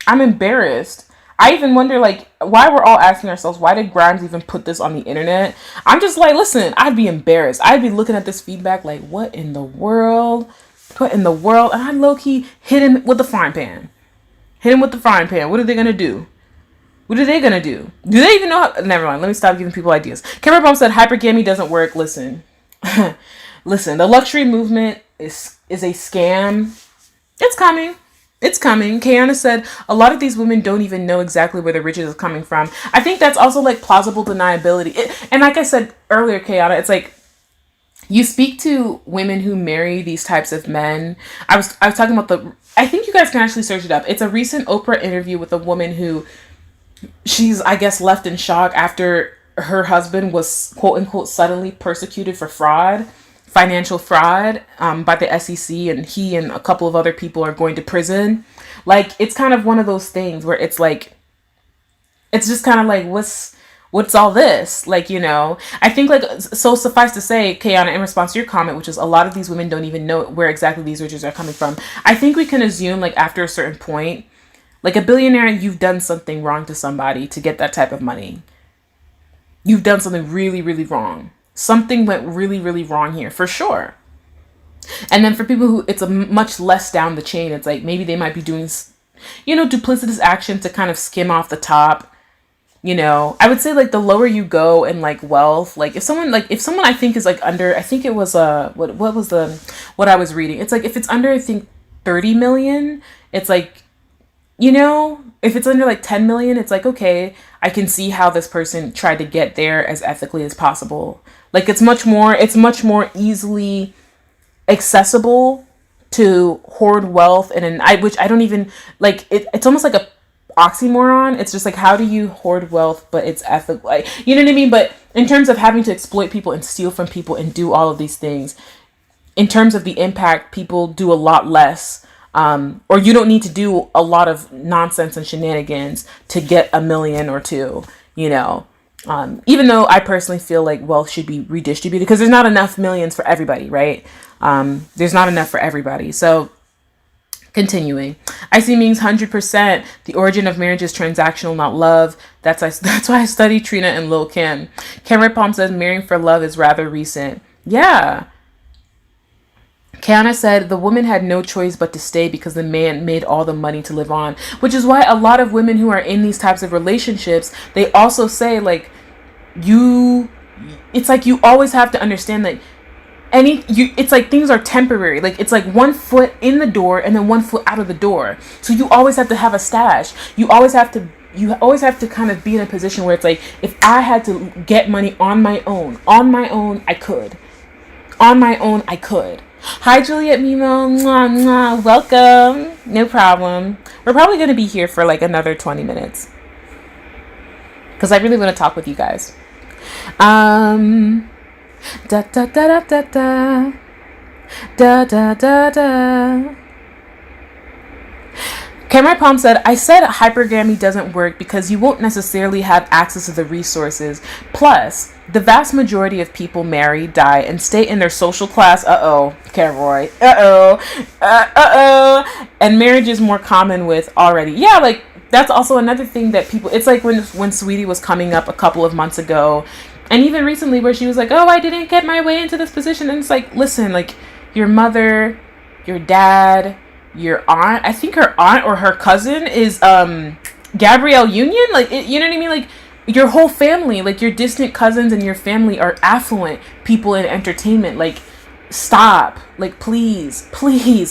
I'm embarrassed. I even wonder, like, why we're all asking ourselves, why did Grimes even put this on the internet? I'm just like, listen, I'd be embarrassed. I'd be looking at this feedback like, what in the world? And I low-key hit him with the frying pan. What are they going to do? Do they even know how? Never mind. Let me stop giving people ideas. Cameron Baum said, hypergamy doesn't work. Listen. Listen, the luxury movement is a scam. It's coming. Kayana said, a lot of these women don't even know exactly where the riches is coming from. I think that's also like plausible deniability. And like I said earlier, Kayana, it's like, you speak to women who marry these types of men. I was talking about I think you guys can actually search it up. It's a recent Oprah interview with a woman who she's, I guess, left in shock after her husband was quote unquote suddenly persecuted for financial fraud by the SEC, and he and a couple of other people are going to prison. Like, it's kind of one of those things where it's like, it's just kind of like, what's all this? Like, I think, like, so suffice to say, Kayana, in response to your comment, which is a lot of these women don't even know where exactly these riches are coming from. I think we can assume, like, after a certain point, like a billionaire, you've done something wrong to somebody to get that type of money. You've done something really, really wrong. Something went really, really wrong here, for sure. And then for people who it's a much less down the chain, it's like maybe they might be doing, duplicitous action to kind of skim off the top. I would say, like, the lower you go in, like, wealth, like if someone I think is like under, I think it was what I was reading. It's like if it's under, I think 30 million, it's like, if it's under like 10 million, it's like, okay, I can see how this person tried to get there as ethically as possible. Like it's much more easily accessible to hoard wealth which I don't even like it's almost like a oxymoron. It's just like, how do you hoard wealth but it's ethical, like, you know what I mean? But in terms of having to exploit people and steal from people and do all of these things, in terms of the impact, people do a lot less, or you don't need to do a lot of nonsense and shenanigans to get a million or two, you know. Even though I personally feel like wealth should be redistributed because there's not enough millions for everybody, right? There's not enough for everybody. So continuing, I see means 100%. The origin of marriage is transactional, not love. That's why I study Trina and Lil Kim. Cameron Palm says marrying for love is rather recent. Yeah. Kiana said the woman had no choice but to stay because the man made all the money to live on, which is why a lot of women who are in these types of relationships, they also say like, it's like you always have to understand that it's like things are temporary. Like it's like 1 foot in the door and then 1 foot out of the door. So you always have to have a stash. You always have to kind of be in a position where it's like, if I had to get money on my own, I could. On my own, I could. Hi, Juliet Mimo. Mwah, mwah. Welcome. No problem. We're probably going to be here for like another 20 minutes. Because I really want to talk with you guys. Da da da da da da. Da da da da. Cameron Palm said, I said hypergamy doesn't work because you won't necessarily have access to the resources. Plus, the vast majority of people marry, die, and stay in their social class. Caroy. And marriage is more common with already. Yeah, like, that's also another thing that people, it's like when Saweetie was coming up a couple of months ago, and even recently where she was like, oh, I didn't get my way into this position. And it's like, listen, like, your mother, your dad, your aunt, I think her aunt or her cousin is Gabrielle Union, like you know what I mean, like your whole family, like your distant cousins and your family are affluent people in entertainment. Like stop, like please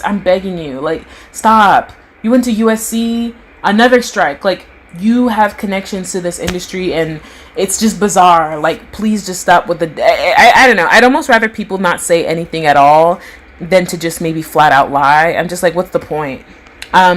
I'm begging you, like stop. You went to USC, another strike, like you have connections to this industry and it's just bizarre. Like please just stop with the I don't know, I'd almost rather people not say anything at all than to just maybe flat out lie. I'm just like, what's the point?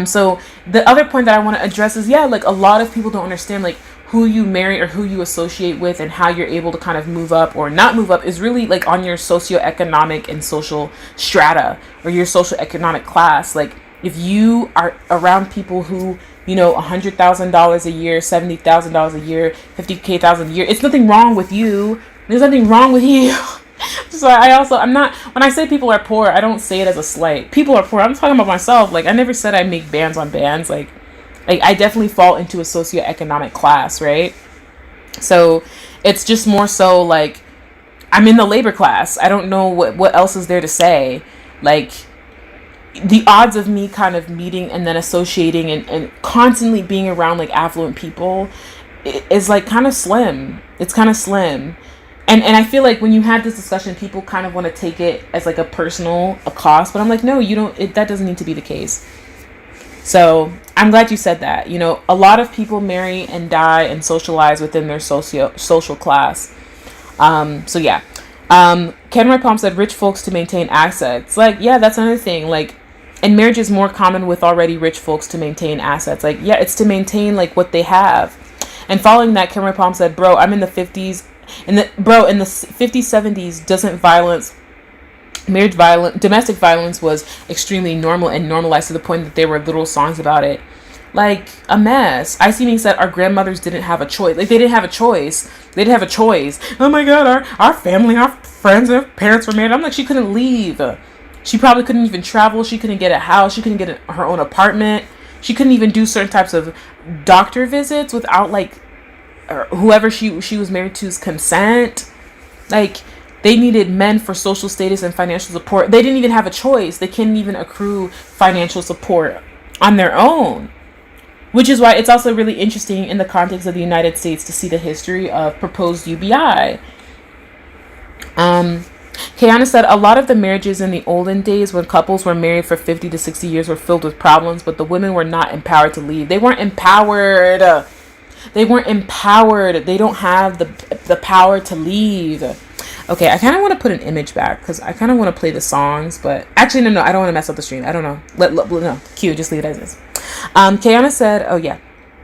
So the other point that I want to address is, yeah, like a lot of people don't understand like who you marry or who you associate with and how you're able to kind of move up or not move up is really like on your socioeconomic and social strata or your socioeconomic class. Like if you are around people who, you know, $100,000 a year, $70,000 a year, $50,000 a year, it's nothing wrong with you. There's nothing wrong with you. So I'm not, when I say people are poor, I don't say it as a slight. People are poor. I'm talking about myself. Like I never said I make bands on bands. Like I definitely fall into a socioeconomic class, right? So it's just more so like I'm in the labor class. I don't know what else is there to say. Like the odds of me kind of meeting and then associating and constantly being around like affluent people is like kind of slim. It's kind of slim. And I feel like when you had this discussion, people kind of want to take it as like a cost, but I'm like, no, you don't, that doesn't need to be the case. So I'm glad you said that. You know, a lot of people marry and die and socialize within their social class. So yeah. Cameron Palm said rich folks to maintain assets. Like, yeah, that's another thing. Like, and marriage is more common with already rich folks to maintain assets. Like, yeah, it's to maintain like what they have. And following that, Cameron Palm said, bro, I'm in the 50s. In the 50s, 70s, domestic violence was extremely normal and normalized to the point that there were little songs about it. Like a mess. I see me said our grandmothers didn't have a choice. Like they didn't have a choice. They didn't have a choice. Oh my God, our family, our friends, our parents were married. I'm like, she couldn't leave. She probably couldn't even travel. She couldn't get a house. She couldn't get her own apartment. She couldn't even do certain types of doctor visits without like or whoever she was married to's consent. Like they needed men for social status and financial support. They didn't even have a choice. They couldn't even accrue financial support on their own, which is why it's also really interesting in the context of the United States to see the history of proposed UBI. Kiana said a lot of the marriages in the olden days when couples were married for 50 to 60 years were filled with problems, but the women were not empowered to leave. They weren't empowered. They weren't empowered. They don't have the power to leave. Okay, I kind of want to put an image back because I kind of want to play the songs, but actually, no, I don't want to mess up the stream. I don't know. No, Q, just leave it as is. Kayana said, oh yeah.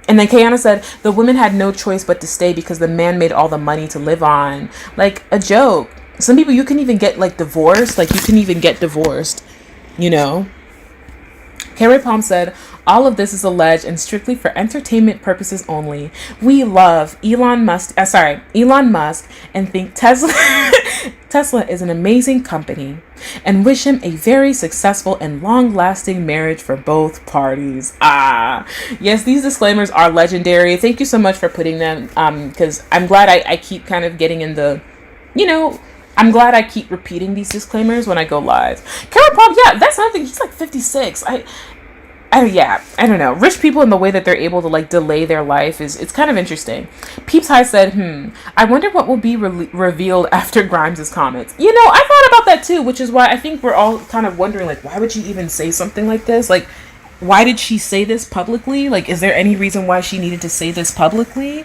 And then Kayana said, the women had no choice but to stay because the man made all the money to live on. Like a joke. Some people, you can even get like divorced. Like you can even get divorced, you know? Carrie Palm said, all of this is alleged and strictly for entertainment purposes only. We love Elon Musk and think Tesla is an amazing company and wish him a very successful and long-lasting marriage for both parties. Yes, these disclaimers are legendary. Thank you so much for putting them, because I'm glad I keep kind of getting in the, I'm glad I keep repeating these disclaimers when I go live. Carol Pop, yeah, that's something. He's like 56. I don't know. Rich people and the way that they're able to like delay their life it's kind of interesting. Peeps High said, I wonder what will be revealed after Grimes' comments. I thought about that too, which is why I think we're all kind of wondering, like, why would she even say something like this? Like, why did she say this publicly? Like, is there any reason why she needed to say this publicly?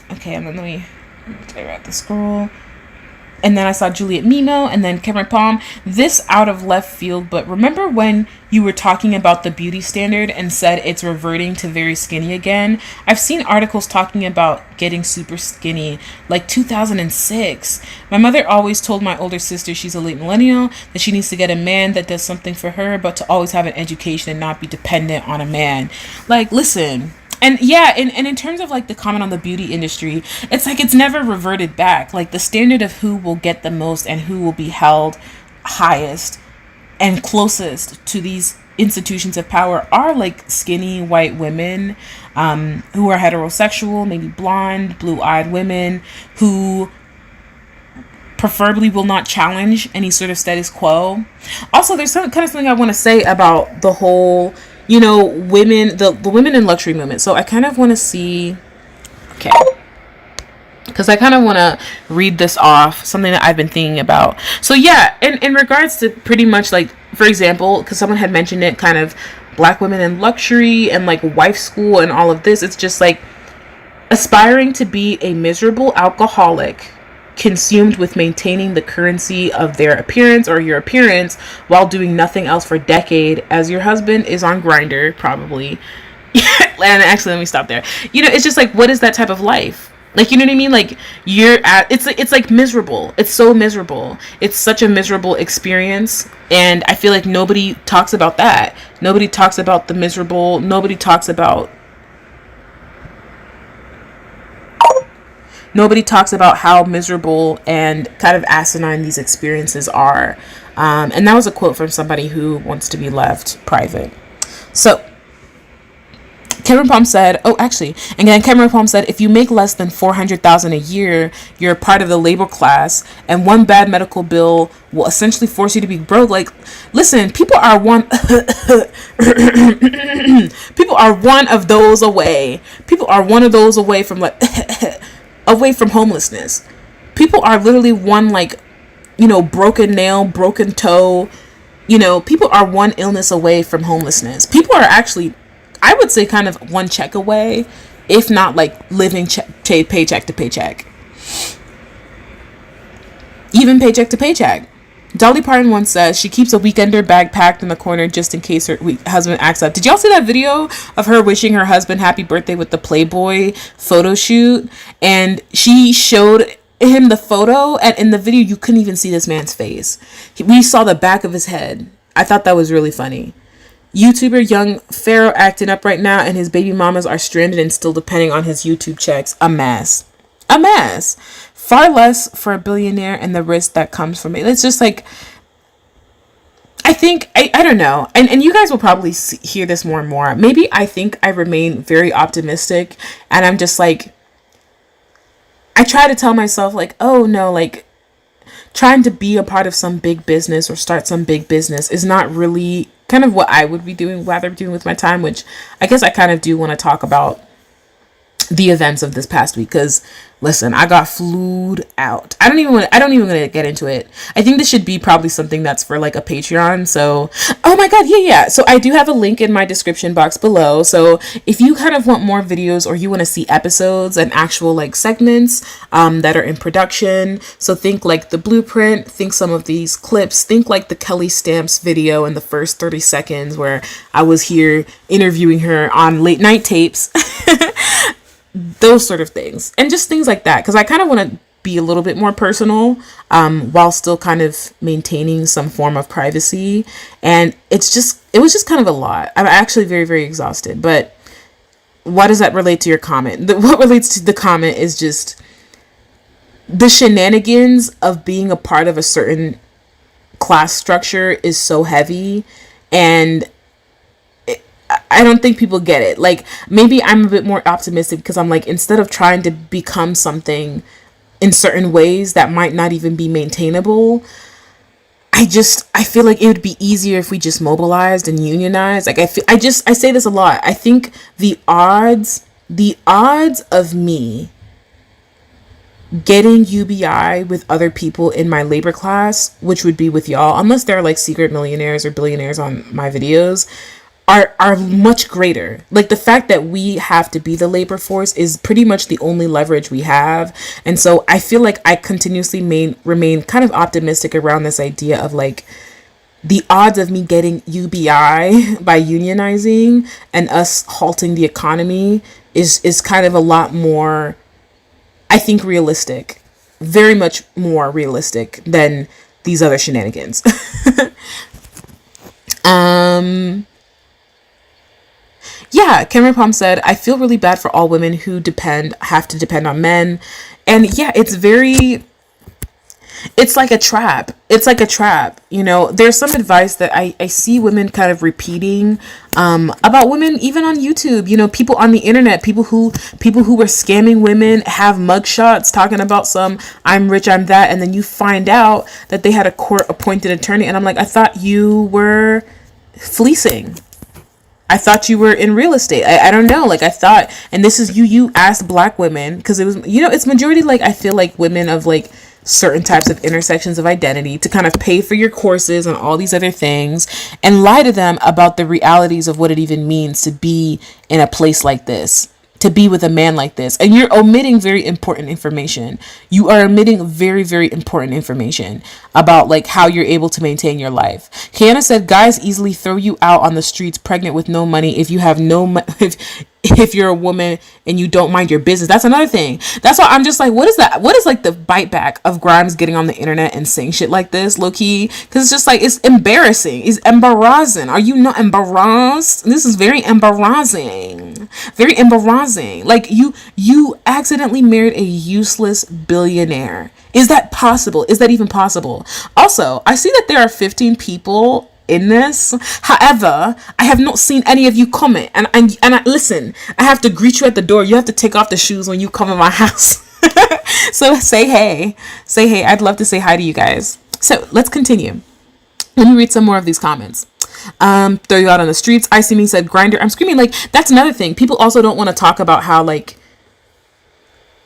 Okay, and then let me clear out the scroll. And then I saw Juliet Mimo and then Cameron Palm. This out of left field, but remember when you were talking about the beauty standard and said it's reverting to very skinny again? I've seen articles talking about getting super skinny, like 2006. My mother always told my older sister, she's a late millennial, that she needs to get a man that does something for her, but to always have an education and not be dependent on a man. Like, listen. And yeah, and in terms of like the comment on the beauty industry, it's like it's never reverted back. Like the standard of who will get the most and who will be held highest and closest to these institutions of power are like skinny white women who are heterosexual, maybe blonde, blue-eyed women who preferably will not challenge any sort of status quo. Also, there's some kind of something I want to say about the whole women, the women in luxury movement. So I kind of want to see, okay, because I kind of want to read this off, something that I've been thinking about. So yeah, in regards to pretty much like, for example, because someone had mentioned it, kind of black women in luxury and like wife school and all of this, it's just like aspiring to be a miserable alcoholic consumed with maintaining the currency of their appearance or your appearance while doing nothing else for a decade as your husband is on Grindr probably. And actually, let me stop there. It's just like, what is that type of life? Like, you know what I mean? Like it's like miserable. It's so miserable. It's such a miserable experience. And I feel like nobody talks about that. Nobody talks about the miserable. Nobody talks about how miserable and kind of asinine these experiences are. And that was a quote from somebody who wants to be left private. So Cameron Palm said, Cameron Palm said, if you make less than $400,000 a year, you're a part of the labor class, and one bad medical bill will essentially force you to be broke. Like, listen, people are one of those away. People are one of those away from like away from homelessness. People are literally one, like, broken nail, broken toe. People are one illness away from homelessness. People are actually, I would say, kind of one check away, if not like living paycheck to paycheck. Even paycheck to paycheck. Dolly Parton once says she keeps a weekender bag packed in the corner just in case her husband acts up. Did y'all see that video of her wishing her husband happy birthday with the Playboy photo shoot? And she showed him the photo, and in the video you couldn't even see this man's face. We saw the back of his head. I thought that was really funny. YouTuber Young Pharaoh acting up right now, and his baby mamas are stranded and still depending on his YouTube checks. A mess. Far less for a billionaire and the risk that comes from it. It's just like, I think, I don't know. And you guys will probably hear this more and more. Maybe I think I remain very optimistic, and I'm just like, I try to tell myself like, oh no, like trying to be a part of some big business or start some big business is not really kind of what I would be doing, rather doing with my time, which I guess I kind of do want to talk about the events of this past week, because listen, I got flued out. I don't even want to get into it. I think this should be probably something that's for like a Patreon. So, oh my God, yeah. So I do have a link in my description box below. So if you kind of want more videos, or you want to see episodes and actual like segments that are in production, so think like the blueprint, think some of these clips, think like the Kelly Stamps video in the first 30 seconds where I was here interviewing her on late night tapes. Those sort of things, and just things like that, because I kind of want to be a little bit more personal while still kind of maintaining some form of privacy. And it was just kind of a lot. I'm actually very, very exhausted. But why does that relate to your comment? What relates to the comment is just the shenanigans of being a part of a certain class structure is so heavy, and I don't think people get it. Like, maybe I'm a bit more optimistic because I'm like, instead of trying to become something in certain ways that might not even be maintainable, I feel like it would be easier if we just mobilized and unionized. Like, I say this a lot. I think the odds of me getting UBI with other people in my labor class, which would be with y'all, unless they're like secret millionaires or billionaires on my videos, are much greater. Like, the fact that we have to be the labor force is pretty much the only leverage we have. And so I feel like I continuously remain kind of optimistic around this idea of like the odds of me getting UBI by unionizing and us halting the economy is kind of a lot more, I think, realistic, very much more realistic than these other shenanigans. Yeah, Cameron Palm said, I feel really bad for all women who have to depend on men. And yeah, it's like a trap. It's like a trap. You know, there's some advice that I see women kind of repeating about women, even on YouTube, you know, people on the internet, people who were scamming women, have mugshots talking about some I'm rich, I'm that. And then you find out that they had a court appointed attorney. And I'm like, I thought you were fleecing. I thought you were in real estate. I don't know. Like, I thought, and this is you asked black women, because it was, you know, it's majority, like, I feel like women of like certain types of intersections of identity to kind of pay for your courses and all these other things and lie to them about the realities of what it even means to be in a place like this, to be with a man like this. And you're omitting very important information. You are omitting very, very important information about like how you're able to maintain your life. Kiana said, guys easily throw you out on the streets pregnant with no money if you have if you're a woman and you don't mind your business. That's another thing. That's why I'm just like, what is that? What is like the bite back of Grimes getting on the internet and saying shit like this, low key? Because it's just like, it's embarrassing. It's embarrassing. Are you not embarrassed? This is very embarrassing. Very embarrassing. Like, you accidentally married a useless billionaire. Is that possible? Is that even possible? Also, I see that there are 15 people in this. However, I have not seen any of you comment. And I listen, I have to greet you at the door. You have to take off the shoes when you come in my house. So say hey. Say hey. I'd love to say hi to you guys. So let's continue. Let me read some more of these comments. Throw you out on the streets. I see me said grinder. I'm screaming. Like, that's another thing. People also don't want to talk about how, like,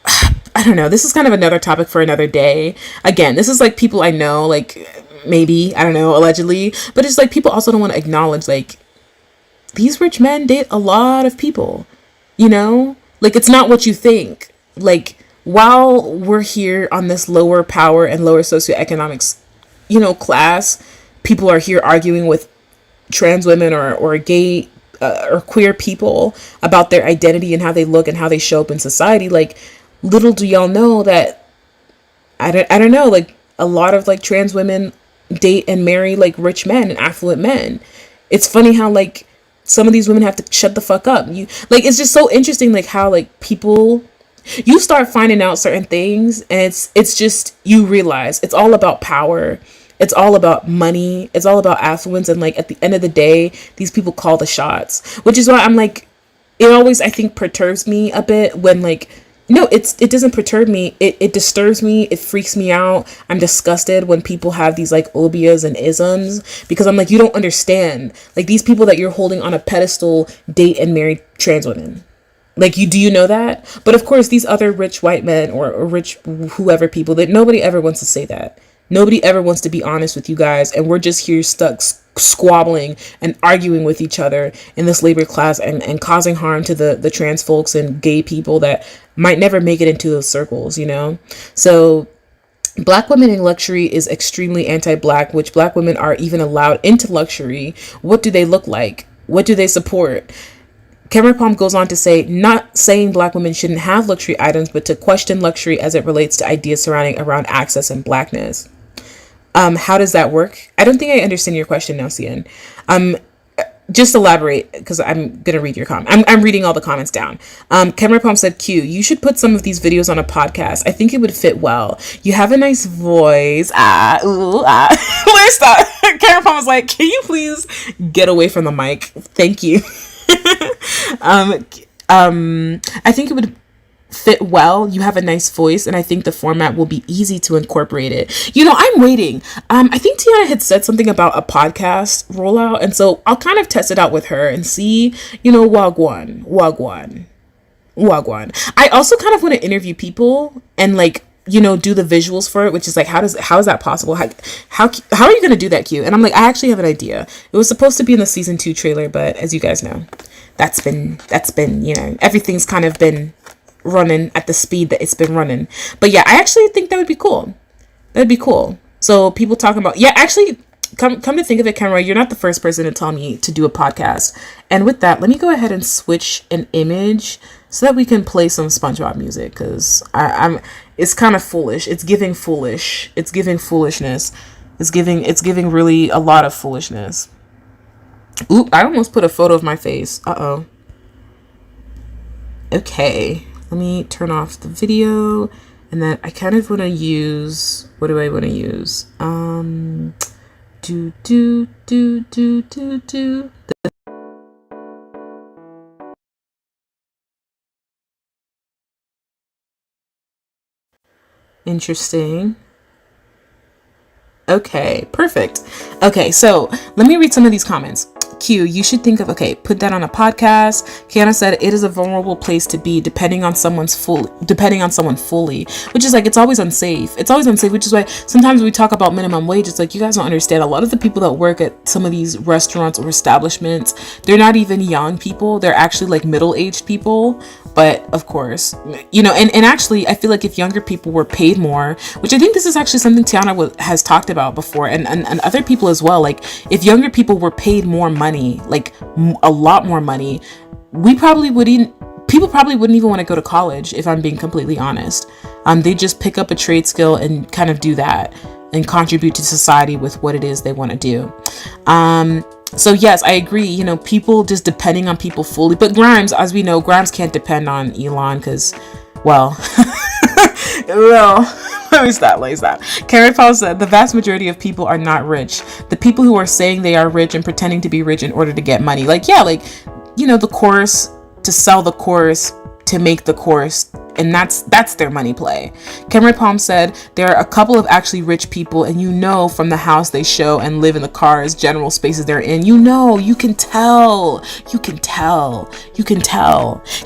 I don't know. This is kind of another topic for another day. Again, this is like people I know, like, maybe, I don't know, allegedly, but it's like people also don't want to acknowledge, like, these rich men date a lot of people, you know, like, it's not what you think. Like, while we're here on this lower power and lower socioeconomics, you know, class, people are here arguing with trans women or gay or queer people about their identity and how they look and how they show up in society. Like, little do y'all know that I don't know, like, a lot of like trans women date and marry like rich men and affluent men. It's funny how like some of these women have to shut the fuck up. You like, it's just so interesting, like how like people, you start finding out certain things and it's just, you realize it's all about power. It's all about money. It's all about affluence. And like at the end of the day, these people call the shots, which is why I'm like, it always, I think, perturbs me a bit when like, no, it doesn't perturb me. It disturbs me. It freaks me out. I'm disgusted when people have these like obias and isms, because I'm like, you don't understand. Like, these people that you're holding on a pedestal date and marry trans women. Like, do you know that? But of course, these other rich white men or rich whoever people, that nobody ever wants to say that. Nobody ever wants to be honest with you guys. And we're just here stuck squabbling and arguing with each other in this labor class and causing harm to the trans folks and gay people that might never make it into those circles, you know? So Black women in luxury is extremely anti-Black, which Black women are even allowed into luxury. What do they look like? What do they support? Cameron Palm goes on to say, not saying Black women shouldn't have luxury items, but to question luxury as it relates to ideas surrounding around access and Blackness. How does that work? I don't think I understand your question now, Cian. Just elaborate, because I'm going to read your comment. I'm reading all the comments down. Cameron Palm said, Q, you should put some of these videos on a podcast. I think it would fit well. You have a nice voice. Where's that? Cameron Palm was like, can you please get away from the mic? Thank you. I think it would fit well. You have a nice voice, and I think the format will be easy to incorporate it. You know, I'm waiting. I think Tiana had said something about a podcast rollout, and so I'll kind of test it out with her and see, you know, wagwan. I also kind of want to interview people and, like, you know, do the visuals for it, which is like, how is that possible? How are you going to do that, Q? And I'm like, I actually have an idea. It was supposed to be in the season 2 trailer, but as you guys know, that's been, you know, everything's kind of been running at the speed that it's been running. But yeah, I actually think that would be cool. That'd be cool. So people talking about, yeah, actually, come to think of it, Cameron, you're not the first person to tell me to do a podcast. And with that, let me go ahead and switch an image so that we can play some SpongeBob music, because it's kind of foolish. It's giving foolish. It's giving foolishness. It's giving really a lot of foolishness. Oop, I almost put a photo of my face. Uh-oh. Okay. Let me turn off the video, and then I kind of want to use, what do I want to use? Interesting. Okay, perfect. Okay, so let me read some of these comments. Q, you should think of, okay, put that on a podcast. Kiana said it is a vulnerable place to be depending on someone fully, which is like, it's always unsafe, which is why sometimes we talk about minimum wage. It's like, you guys don't understand, a lot of the people that work at some of these restaurants or establishments, they're not even young people, they're actually like middle-aged people. But of course, you know, and actually I feel like if younger people were paid more, which I think this is actually something Tiana has talked about before, and other people as well, like if younger people were paid more money, like a lot more money, people probably wouldn't even want to go to college, if I'm being completely honest. They just pick up a trade skill and kind of do that and contribute to society with what it is they want to do. So yes, I agree, you know, people just depending on people fully, but Grimes, as we know, Grimes can't depend on Elon because, well, let me stop. Karen Paul said, the vast majority of people are not rich. The people who are saying they are rich and pretending to be rich in order to get money. Like, yeah, like, you know, the course, to sell the course, to make the course, and that's their money play. Cameron Palm said, there are a couple of actually rich people, and you know from the house they show and live in the cars, general spaces they're in, you know, you can tell.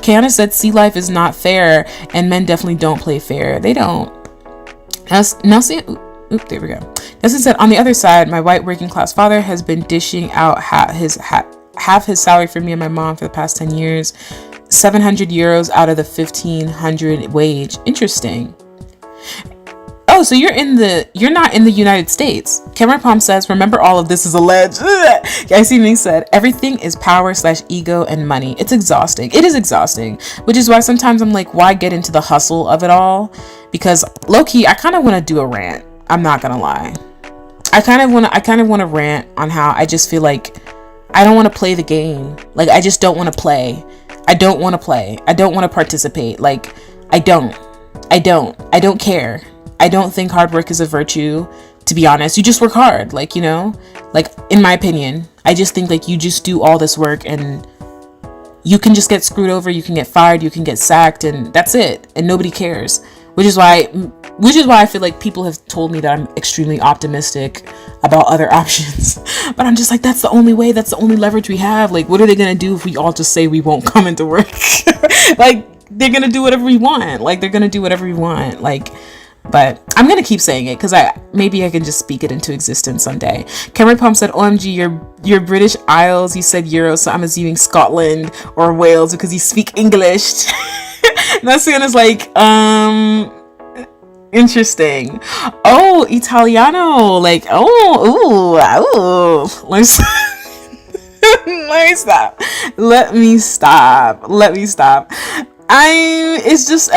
Kiana said, sea life is not fair, and men definitely don't play fair. They don't. Nelson, there we go. Nelson said, on the other side, my white working class father has been dishing out half his salary for me and my mom for the past 10 years. 700 euros out of the 1500 wage. Interesting. Oh, so you're not in the United States. Cameron Palm says, remember, all of this is alleged. I see me said, everything is power/ego and money. It's exhausting. It is exhausting, which is why sometimes I'm like, why get into the hustle of it all? Because low-key, I kind of want to do a rant. I'm not gonna lie. I kind of want to rant on how I just feel like I don't want to play the game. Like, I just don't want to play. I don't want to play. I don't want to participate. Like, I don't care. I don't think hard work is a virtue, to be honest. You just work hard, like, you know, like, in my opinion, I just think like you just do all this work and you can just get screwed over, you can get fired, you can get sacked, and that's it, and nobody cares. Which is why which is why I feel like people have told me that I'm extremely optimistic about other options. But I'm just like, that's the only way, that's the only leverage we have. Like, what are they gonna do if we all just say we won't come into work? Like, they're gonna do whatever we want. Like, they're gonna do whatever we want. Like, but I'm gonna keep saying it because maybe I can just speak it into existence someday. Cameron Palm said, OMG, you're British Isles. You said Euro, so I'm assuming Scotland or Wales because you speak English. That's is like, interesting. Oh, Italiano. Like, ooh. Let me stop. It's just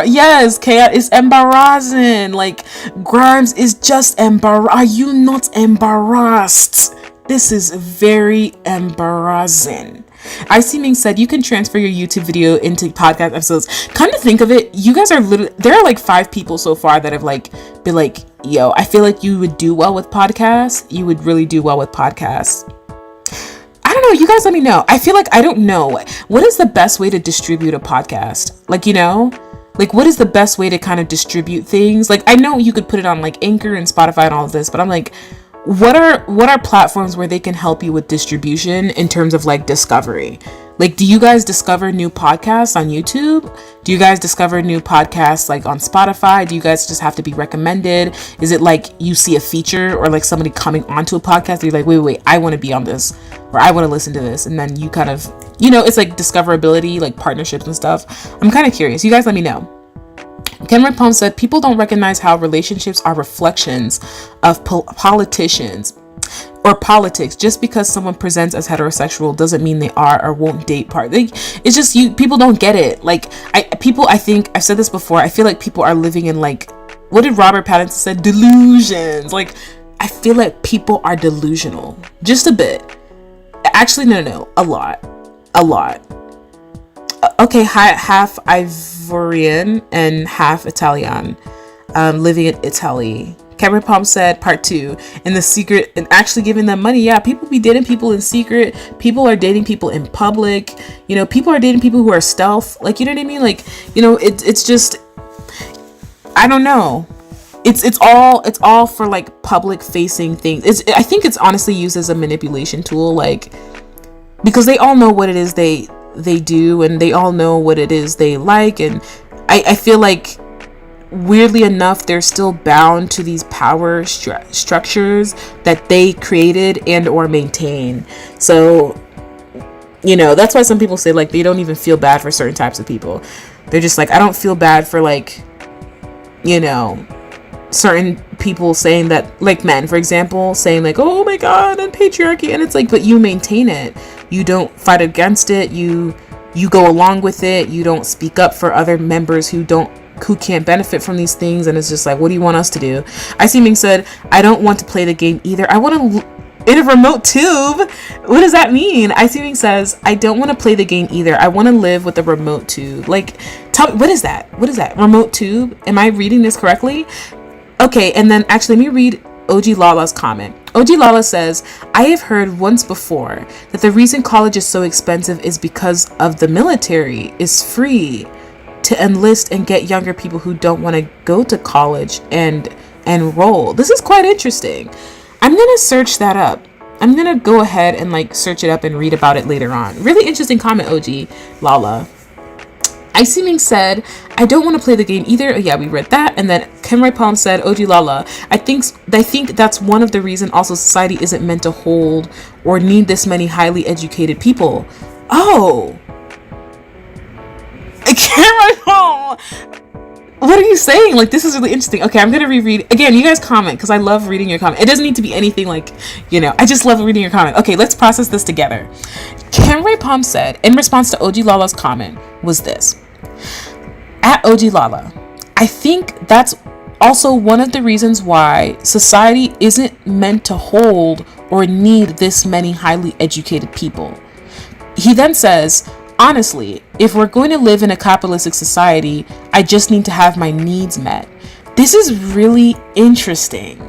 yes, chaos is embarrassing. Like, Grimes is just are you not embarrassed? This is very embarrassing. I see Ming said you can transfer your YouTube video into podcast episodes. Come to think of it, you guys are there are like 5 people so far that have like been like, yo, I feel like you would do well with podcasts. You would really do well with podcasts. I don't know. You guys let me know. I feel like I don't know. What is the best way to distribute a podcast? Like, you know, like what is the best way to kind of distribute things? Like, I know you could put it on like Anchor and Spotify and all of this, but I'm like, what are platforms where they can help you with distribution in terms of like discovery? Like, do you guys discover new podcasts on YouTube? Do you guys discover new podcasts like on Spotify? Do you guys just have to be recommended? Is it like you see a feature or like somebody coming onto a podcast and you're like, wait, I want to be on this, or I want to listen to this, and then you kind of, you know, it's like discoverability, like partnerships and stuff. I'm kind of curious. You guys let me know. Cameron Palm said, people don't recognize how relationships are reflections of politicians or politics. Just because someone presents as heterosexual doesn't mean they are or won't date it's just people don't get it. Like, I think I've said this before, I feel like people are living in like, what did Robert Pattinson said? Delusions. Like, I feel like people are delusional. Just a bit. Actually, no, a lot. Okay, half Ivorian and half Italian, living in Italy. Cameron Palm said, part 2, in the secret and actually giving them money. Yeah, people be dating people in secret. People are dating people in public. You know, people are dating people who are stealth. Like, you know what I mean? Like, you know, it's just, I don't know. It's all for like public facing things. I think it's honestly used as a manipulation tool, like, because they all know what it is they do, and they all know what it is they like, and I feel like weirdly enough they're still bound to these power structures that they created and or maintain. So, you know, that's why some people say like they don't even feel bad for certain types of people. They're just like, I don't feel bad for, like, you know, certain people saying that, like men, for example, saying like, oh my god, and patriarchy, and it's like, but you maintain it. You don't fight against it. You go along with it. You don't speak up for other members who can't benefit from these things. And it's just like, what do you want us to do? I see Ming said, I don't want to play the game either. I want to in a remote tube. What does that mean? I see Ming says, I don't want to play the game either. I want to live with a remote tube. Like, tell me, what is that? Remote tube? Am I reading this correctly? Okay, and then actually let me read OG Lala's comment. OG Lala says, I have heard once before that the reason college is so expensive is because of the military is free to enlist and get younger people who don't want to go to college and enroll. This is quite interesting. I'm going to search that up. I'm going to go ahead and like search it up and read about it later on. Really interesting comment, OG Lala. Iceming said, I don't want to play the game either. Oh, yeah, we read that. And then Kenroy Palm said, OG Lala, I think that's one of the reasons also society isn't meant to hold or need this many highly educated people. Oh. Kenroy Palm. What are you saying? Like, this is really interesting. Okay, I'm going to reread. Again, you guys comment because I love reading your comment. It doesn't need to be anything like, you know, I just love reading your comment. Okay, let's process this together. Kenroy Palm said, in response to OG Lala's comment, was this. At OG Lala, I think that's also one of the reasons why society isn't meant to hold or need this many highly educated people. He then says, honestly, if we're going to live in a capitalistic society, I just need to have my needs met. This is really interesting.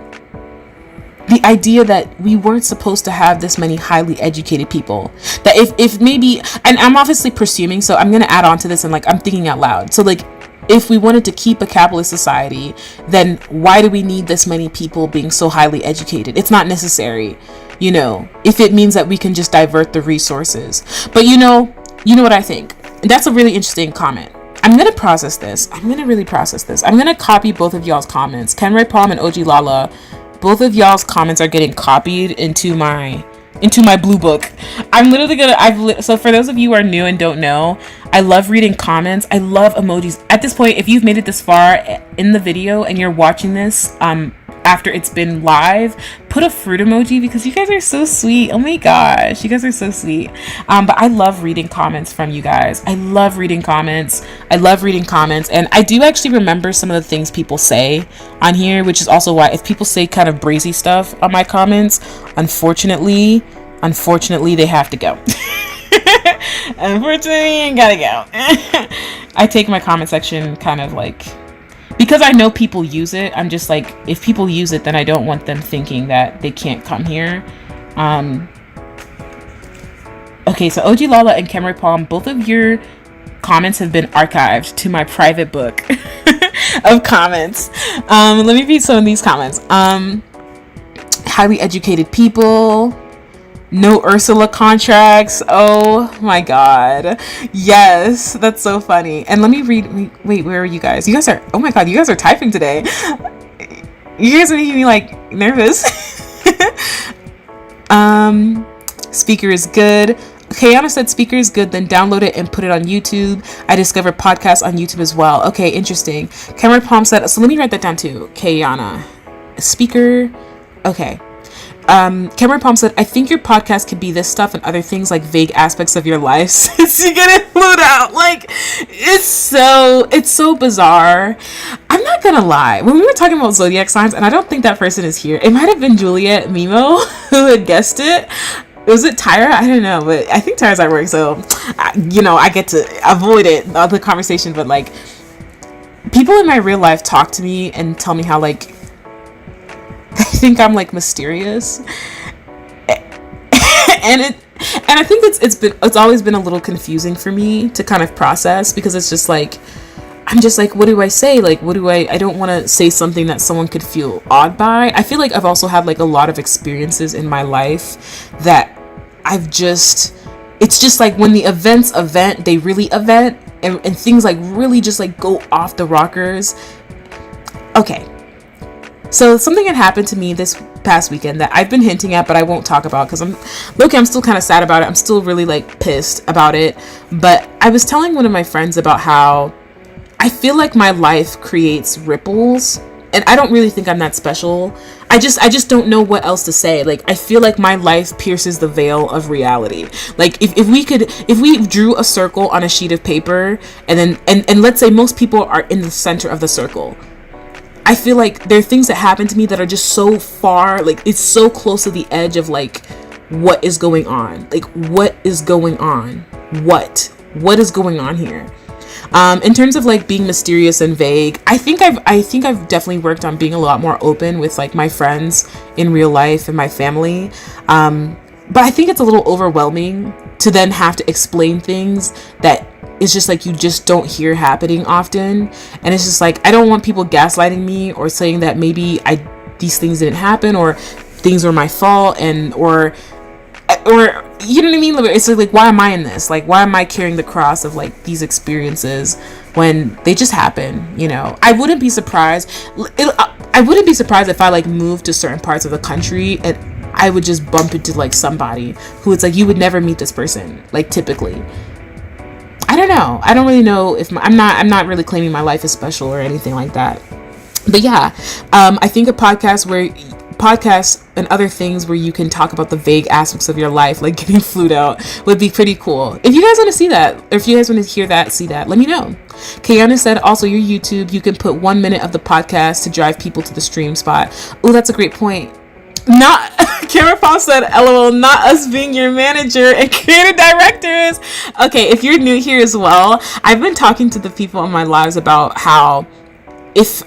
The idea that we weren't supposed to have this many highly educated people. That if maybe, and I'm obviously presuming, so I'm going to add on to this and like, I'm thinking out loud. So like, if we wanted to keep a capitalist society, then why do we need this many people being so highly educated? It's not necessary, you know, if it means that we can just divert the resources. But you know what I think? That's a really interesting comment. I'm going to process this. I'm going to really process this. I'm going to copy both of y'all's comments. Kenray Palm and OG Lala, both of y'all's comments are getting copied into my blue book. I'm literally gonna, so for those of you who are new and don't know, I love reading comments. I love emojis. At this point, if you've made it this far in the video and you're watching this after it's been live, put a fruit emoji because you guys are so sweet. Oh my gosh, you guys are so sweet. But I love reading comments from you guys. I love reading comments. And I do actually remember some of the things people say on here, which is also why if people say kind of brazy stuff on my comments, unfortunately they have to go. Unfortunately, you gotta go. I take my comment section kind of like, because I know people use it, I'm just like, if people use it, then I don't want them thinking that they can't come here. Okay, so OG Lala and Kenray Palm, both of your comments have been archived to my private book of comments. Let me read some of these comments. Highly educated people. No Ursula contracts. Oh my god. Yes, that's so funny. And let me read. Wait, where are you guys? You guys are, oh my god, you guys are typing today. You guys are making me like nervous. Speaker is good. Kayana said speaker is good, then download it and put it on YouTube. I discovered podcasts on YouTube as well. Okay, interesting. Cameron Palm said, so let me write that down too. Kayana. Speaker. Okay. Cameron Palm said, I think your podcast could be this stuff and other things like vague aspects of your life since you get it flued out. Like, it's so bizarre. I'm not gonna lie. When we were talking about zodiac signs, and I don't think that person is here, it might have been Juliet Mimo who had guessed it. Was it Tyra? I don't know, but I think Tyra's at work, so I get to avoid it, the conversation. But like, people in my real life talk to me and tell me how like they think I'm like mysterious, and I think it's always been a little confusing for me to kind of process, because it's just like, I'm just like, what do I say? Like, I don't want to say something that someone could feel odd by. I feel like I've also had like a lot of experiences in my life that it's just like when the event, they really event, and things like really just like go off the rockers. Okay. So something had happened to me this past weekend that I've been hinting at, but I won't talk about because I'm still kind of sad about it. I'm still really like pissed about it. But I was telling one of my friends about how I feel like my life creates ripples, and I don't really think I'm that special. I just don't know what else to say. Like, I feel like my life pierces the veil of reality. Like, if we drew a circle on a sheet of paper, and let's say most people are in the center of the circle, I feel like there are things that happen to me that are just so far, like it's so close to the edge of like, what is going on? Like, what is going on? What is going on here? In terms of like being mysterious and vague, I think I've definitely worked on being a lot more open with like my friends in real life and my family. But I think it's a little overwhelming to then have to explain things that it's just like you just don't hear happening often. And it's just like, I don't want people gaslighting me or saying that maybe these things didn't happen or things were my fault, or you know what I mean? It's like, why am I in this? Like, why am I carrying the cross of like these experiences when they just happen? I wouldn't be surprised. I wouldn't be surprised if I like moved to certain parts of the country and I would just bump into like somebody who it's like, you would never meet this person, like typically. I don't know. I don't really know if I'm not really claiming my life is special or anything like that. But yeah, I think a podcast and other things where you can talk about the vague aspects of your life, like getting flued out, would be pretty cool. If you guys want to see that, or if you guys want to hear that, see that, let me know. Kayana said, also your YouTube, you can put 1 minute of the podcast to drive people to the stream spot. Oh, that's a great point. Not Karen Paul said, LOL, not us being your manager and creative directors. Okay, if you're new here as well, I've been talking to the people in my lives about how if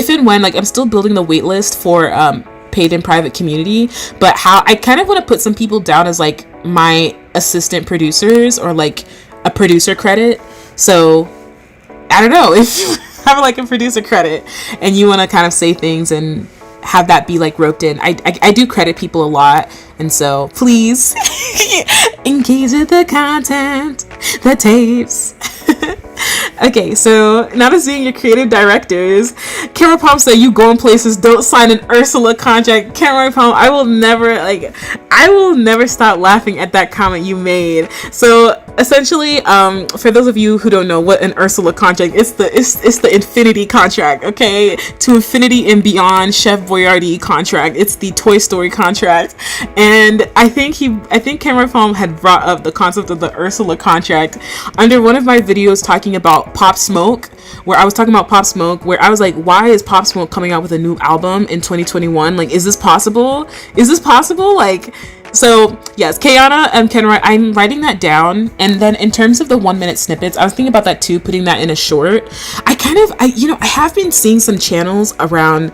and when, like, I'm still building the wait list for paid and private community, but how I kind of want to put some people down as like my assistant producers or like a producer credit. So I don't know if have like a producer credit and you want to kind of say things and have that be like roped in, I do credit people a lot, and so please engage with the content, the tapes. Okay, so now to seeing your creative directors. Camera Palm said, you going places, don't sign an Ursula contract. Camera Palm, I will never stop laughing at that comment you made. So essentially, for those of you who don't know what an Ursula contract, it's the infinity contract, okay? To infinity and beyond Chef Boyardee contract. It's the Toy Story contract. And I think Camera Palm had brought up the concept of the Ursula contract under one of my videos talking about Pop Smoke, where I was talking about Pop Smoke, where I was like, why is Pop Smoke coming out with a new album in 2021? Like, is this possible? Like, so yes, Kayana and Kenroy, I'm writing that down. And then in terms of the 1 minute snippets, I was thinking about that too, putting that in a short. I have been seeing some channels around.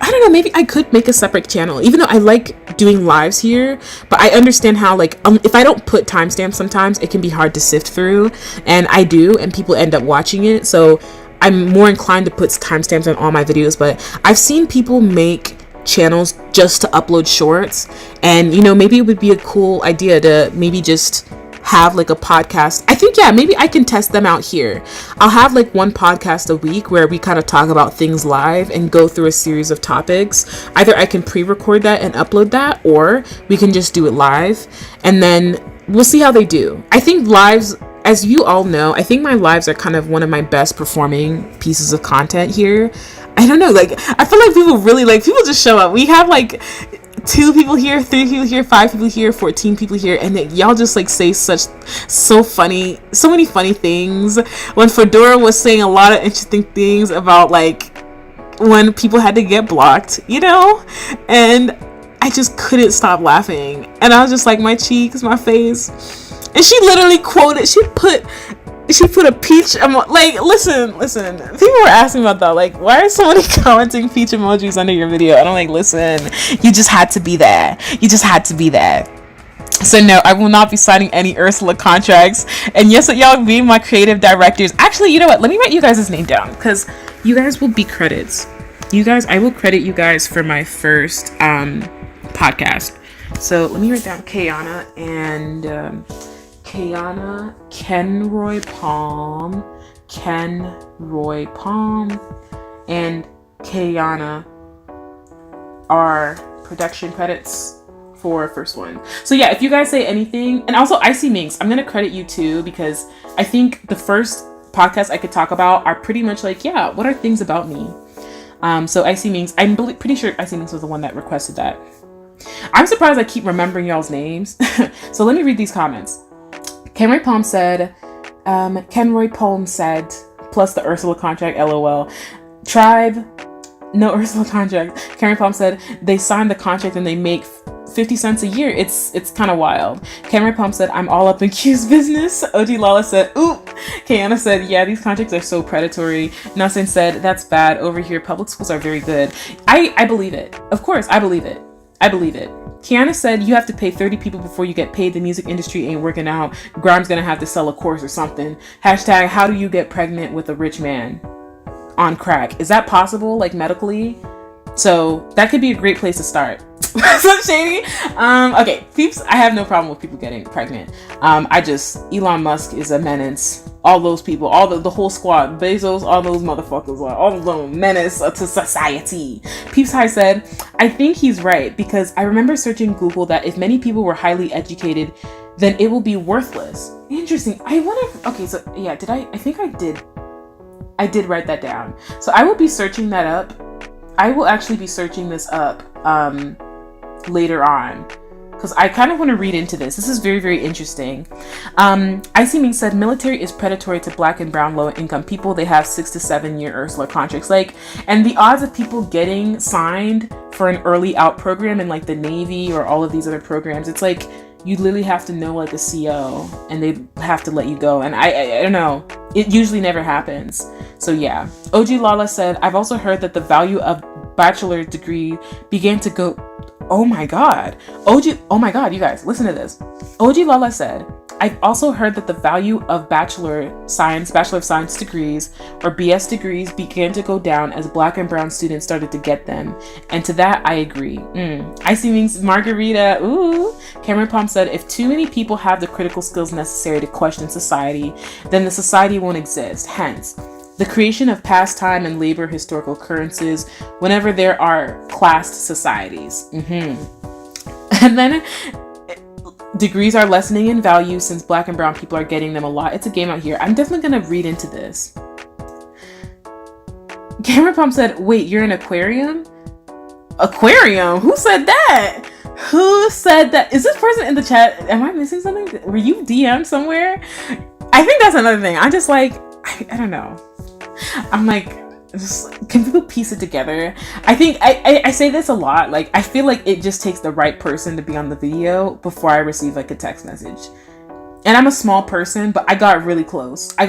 I don't know, maybe I could make a separate channel, even though I like doing lives here, but I understand how, like, if I don't put timestamps, sometimes it can be hard to sift through, and I do, and people end up watching it, so I'm more inclined to put timestamps on all my videos. But I've seen people make channels just to upload shorts, and, you know, maybe it would be a cool idea to maybe just have like a podcast. I think, yeah, maybe I can test them out here. I'll have like one podcast a week where we kind of talk about things live and go through a series of topics. Either I can pre-record that and upload that, or we can just do it live, and then we'll see how they do. I think lives, as you all know, I think my lives are kind of one of my best performing pieces of content here. I don't know, like, I feel like people just show up. We have like 2 people here, 3 people here, 5 people here, 14 people here, and y'all just like say so many funny things. When Fedora was saying a lot of interesting things about like when people had to get blocked, you know, and I just couldn't stop laughing, and I was just like, my cheeks, my face, and she literally quoted, she put a peach like, listen, people were asking about that, like, why are so many commenting peach emojis under your video? And I'm like, listen, you just had to be there. So no, I will not be signing any Ursula contracts. And yes, y'all being my creative directors. Actually, you know what, let me write you guys' name down, because you guys will be credits. I will credit you guys for my first podcast. So let me write down Kayana and Kenroy Palm, and Kayana are production credits for first one. So yeah, if you guys say anything, and also Icy Minx, I'm gonna credit you too, because I think the first podcast I could talk about are pretty much like, yeah, what are things about me? So Icy Minx, I'm pretty sure Icy Minx was the one that requested that. I'm surprised I keep remembering y'all's names. So let me read these comments. Kenroy Palm said, plus the Ursula contract, LOL. Tribe, no Ursula contract. Kenroy Palm said, they signed the contract and they make 50 cents a year. It's kind of wild. Kenroy Palm said, I'm all up in Q's business. OG Lala said, oop. Kayana said, yeah, these contracts are so predatory. Nasin said, that's bad. Over here, public schools are very good. I believe it. Of course, I believe it. Kiana said, you have to pay 30 people before you get paid. The music industry ain't working out. Grime's gonna have to sell a course or something. Hashtag, how do you get pregnant with a rich man on crack? Is that possible, like medically? So that could be a great place to start. So shady. Okay, peeps, I have no problem with people getting pregnant. Elon Musk is a menace. All those people, the whole squad, Bezos, all those motherfuckers, all of them menace to society. Peeps High said, I think he's right, because I remember searching Google that if many people were highly educated, then it will be worthless. Interesting. I wonder, okay, so yeah, I did write that down. So I will be searching that up. I will actually be searching this up later on, because I kind of want to read into this. This is very, very interesting. Icy Ming said, military is predatory to black and brown low income people. They have 6 to 7 year Ursula contracts. Like, and the odds of people getting signed for an early out program in like the Navy or all of these other programs, it's like, you literally have to know like a CO and they have to let you go. And I don't know, it usually never happens. So yeah. OG Lala said, I've also heard that the value of bachelor degree began to go Oh my god. Oh my god, you guys, listen to this. OG Lala said, I've also heard that the value of Bachelor of Science degrees or BS degrees began to go down as Black and brown students started to get them. And to that, I agree. I see means Margarita. Ooh. Cameron Palm said, if too many people have the critical skills necessary to question society, then the society won't exist. Hence, the creation of pastime and labor historical occurrences whenever there are classed societies. And then degrees are lessening in value since Black and brown people are getting them a lot. It's a game out here. I'm definitely going to read into this. Cameron Palm said, wait, you're an aquarium? Aquarium? Who said that? Who said that? Is this person in the chat? Am I missing something? Were you DM'd somewhere? I think that's another thing. I'm just like, I don't know. I'm like, just, can people piece it together? I think I say this a lot. Like, I feel like it just takes the right person to be on the video before I receive like a text message. And I'm a small person, but I got really close. I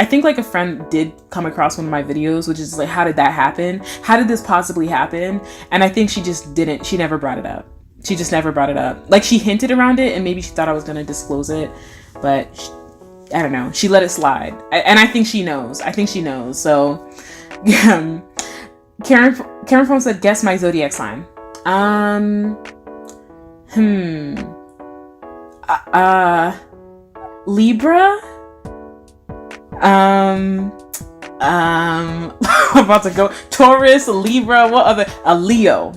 think like a friend did come across one of my videos, which is like, how did that happen? How did this possibly happen? And I think she just didn't. She never brought it up. She just never brought it up. Like, she hinted around it and maybe she thought I was going to disclose it, but I don't know. She let it slide. And I think she knows. So, Karen Phone said, guess my zodiac sign. Libra? I'm about to go Taurus, Libra, what other? A Leo,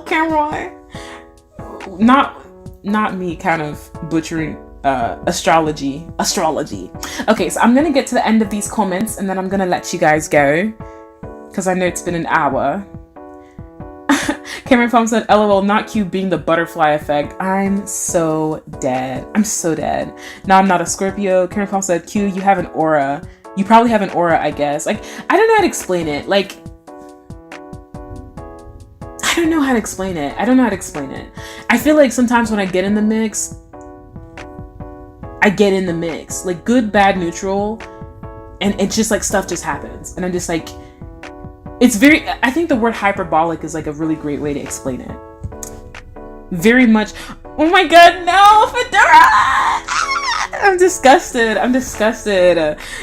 Cameron. Not me kind of butchering astrology. Okay, so I'm gonna get to the end of these comments and then I'm gonna let you guys go because I know it's been an hour. Cameron Phone said, LOL, not Q being the butterfly effect. I'm so dead. No, I'm not a Scorpio. Cameron Phone said, Q, you have an aura. You probably have an aura, I guess. Like, I don't know how to explain it. I feel like sometimes when I get in the mix, like good, bad, neutral, and it's just like stuff just happens. And I'm just like, I think the word hyperbolic is like a really great way to explain it. Very much. Oh my god, no, Fedora! I'm disgusted.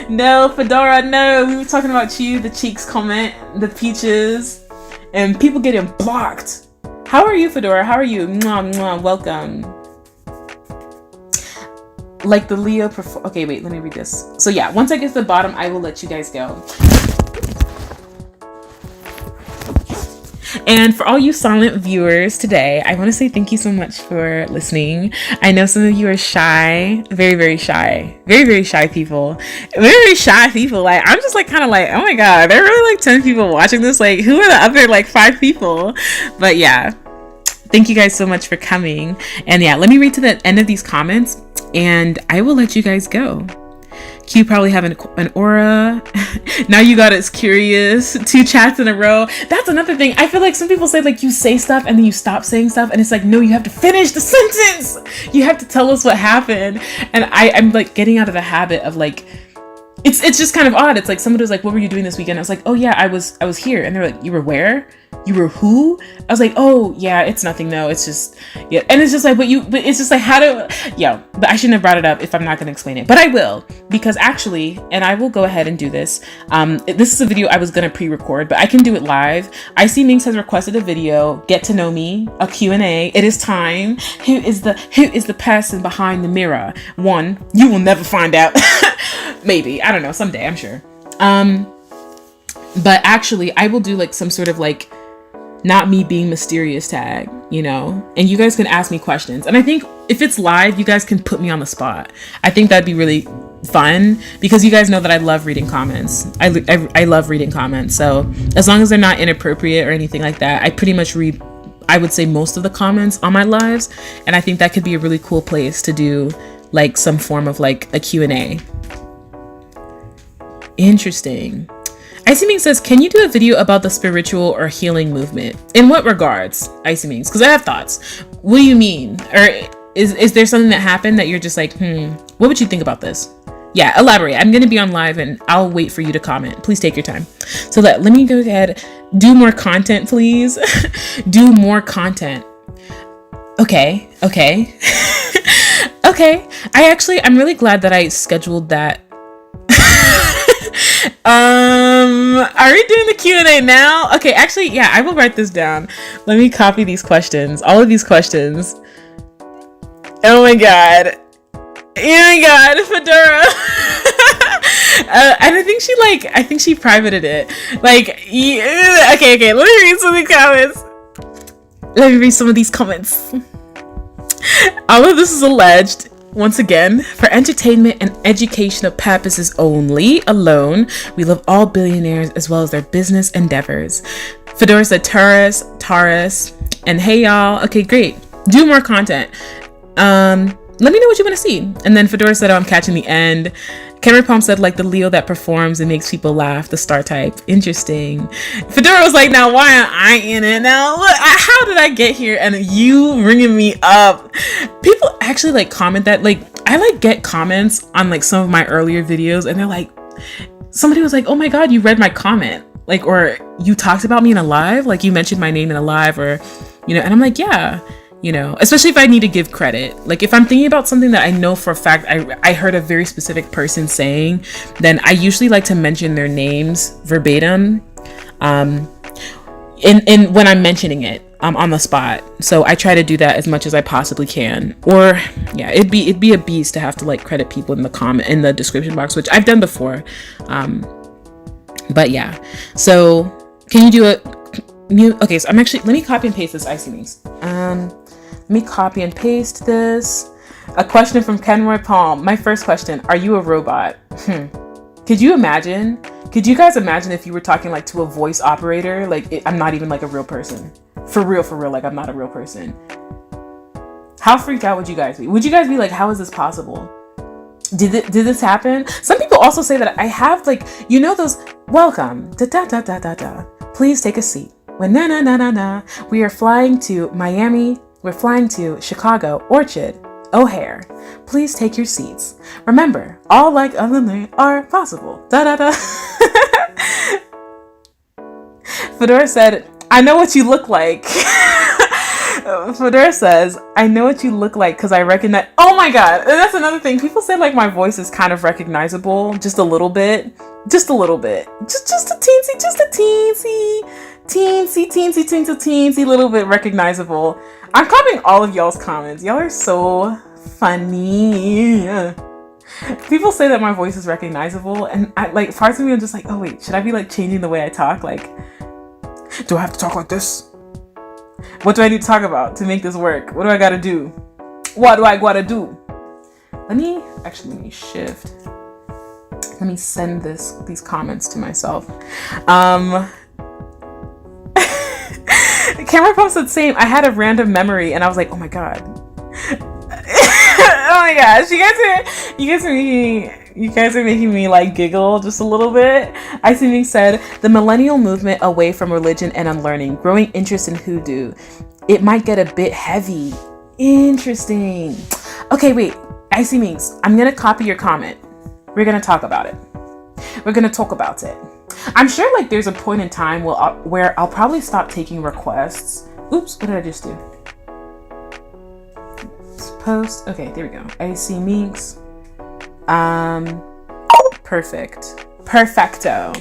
No, Fedora, no. We were talking about you, the cheeks comment, the peaches, and people getting blocked. How are you, Fedora? How are you? Mwah, mwah, welcome. Like the Leo. Okay, wait, let me read this. So yeah, once I get to the bottom, I will let you guys go. And for all you silent viewers today, I want to say thank you so much for listening. I know some of you are shy, very, very shy, very shy people. Like, I'm just like kind of like, oh my god, there are really like 10 people watching this. Like, who are the other like 5 people? But yeah, thank you guys so much for coming. And yeah, let me read to the end of these comments and I will let you guys go. Q probably have an aura. Now you got us curious. 2 chats in a row. That's another thing. I feel like some people say like you say stuff and then you stop saying stuff and it's like, no, you have to finish the sentence. You have to tell us what happened. And I'm like getting out of the habit of like, it's just kind of odd. It's like somebody was like, what were you doing this weekend? I was like, oh yeah, I was here. And they're like, you were where? You were who? I was like, oh yeah, it's nothing. No, it's just, yeah. And it's just like, but it's just like, but I shouldn't have brought it up if I'm not going to explain it, but I will, because actually, and I will go ahead and do this. This is a video I was going to pre-record, but I can do it live. IC Minx has requested a video, get to know me, a Q&A. It is time. Who is the person behind the mirror? One, you will never find out. Maybe, I don't know, someday, I'm sure. But actually I will do like some sort of like not me being mysterious tag, you know, and you guys can ask me questions. And I think if it's live, you guys can put me on the spot. I think that'd be really fun because you guys know that I love reading comments. I love reading comments. So as long as they're not inappropriate or anything like that, I pretty much read, I would say, most of the comments on my lives. And I think that could be a really cool place to do like some form of like a Q&A. Interesting. Icy Minx says, can you do a video about the spiritual or healing movement? In what regards, Icy Minx? Because I have thoughts. What do you mean? Or is there something that happened that you're just like, what would you think about this? Yeah, elaborate. I'm going to be on live and I'll wait for you to comment. Please take your time. So let me go ahead. Do more content, please. Do more content. Okay. Okay. I'm really glad that I scheduled that. Are we doing the Q&A now? Okay, actually, yeah, I will write this down. Let me copy these questions. All of these questions. Oh my god. Fedora. And I think she privated it. Okay, let me read some of these comments. All of this is alleged, once again, for entertainment and educational purposes only, alone. We love all billionaires as well as their business endeavors. Fedora said Taurus, and hey y'all. Okay, great. Do more content. Let me know what you want to see. And then Fedora said, I'm catching the end. Cameron Palm said, like the Leo that performs and makes people laugh, the star type. Interesting. Fedora was like, now why am I in it? Now, look, how did I get here? And you ringing me up. People actually like comment that. Like, I like get comments on like some of my earlier videos and they're like, somebody was like, oh my God, you read my comment. Like, or you talked about me in a live, like you mentioned my name in a live, or, and I'm like, yeah. Especially if I need to give credit. Like if I'm thinking about something that I know for a fact I heard a very specific person saying, then I usually like to mention their names verbatim in when I'm mentioning it on the spot. So I try to do that as much as I possibly can. Or yeah, it'd be a beast to have to like credit people in the description box, which I've done before. But yeah. So can you do it? Okay, so let me copy and paste this icy mix. Let me copy and paste this. A question from Kenroy Palm. My first question, are you a robot? Could you imagine? Could you guys imagine if you were talking like to a voice operator? Like I'm not even like a real person. For real, like I'm not a real person. How freaked out would you guys be? Would you guys be like, how is this possible? Did this happen? Some people also say that I have like, those welcome, please take a seat. When we are flying to Miami, we're flying to Chicago, Orchard, O'Hare. Please take your seats. Remember, all like other are possible. Fedora said, I know what you look like. Fedora says, I know what you look like because I recognize. Oh my God. And that's another thing. People say like my voice is kind of recognizable. Just a little bit. Just a teensy little bit recognizable. I'm copying all of y'all's comments. Y'all are so funny. People say that my voice is recognizable, and I like parts of me are just like, oh wait, should I be like changing the way I talk? Like, do I have to talk like this? What do I need to talk about to make this work? What do I gotta do? What do I gotta do? Let me shift. Let me send these comments to myself. Camera Pump said same. I had a random memory and I was like, oh my God. Oh my gosh. You guys are making me like giggle just a little bit. Icy said, the millennial movement away from religion and unlearning, growing interest in hoodoo. It might get a bit heavy. Interesting. Okay, wait. Icy Minx, I'm going to copy your comment. We're going to talk about it. I'm sure like there's a point in time where I'll probably stop taking requests. Oops, what did I just do? Post. Okay, there we go. Icy Minx. Perfecto.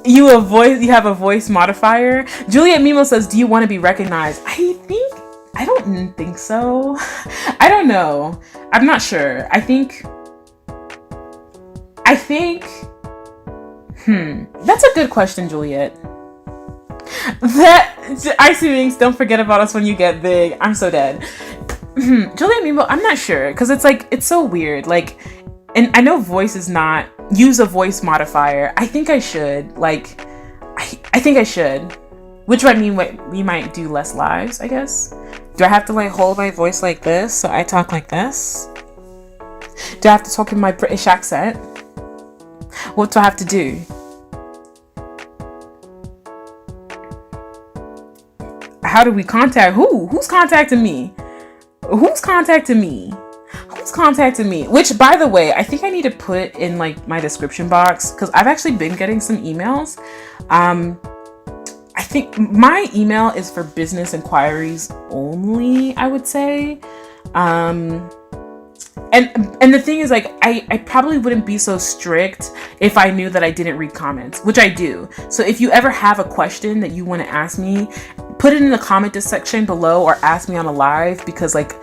You have a voice modifier. Juliet Mimo says, do you want to be recognized? I don't think so. I don't know. I'm not sure. I think that's a good question, Juliet. That Icy Wings, don't forget about us when you get big. I'm so dead. Juliet Mimo, I'm not sure, because it's so weird. Like, and I know voice is not use a voice modifier. I think I should. Like, I think I should. Which might mean we might do less lives, I guess. Do I have to like hold my voice like this so I talk like this? Do I have to talk in my British accent? What do I have to do? How do we contact who? Who's contacting me? Who's contacting me? Who's contacted me, which by the way, I think I need to put in like my description box because I've actually been getting some emails. I think my email is for business inquiries only, I would say. And the thing is, like, I probably wouldn't be so strict if I knew that I didn't read comments, which I do. So if you ever have a question that you want to ask me, put it in the comment section below or ask me on a live, because like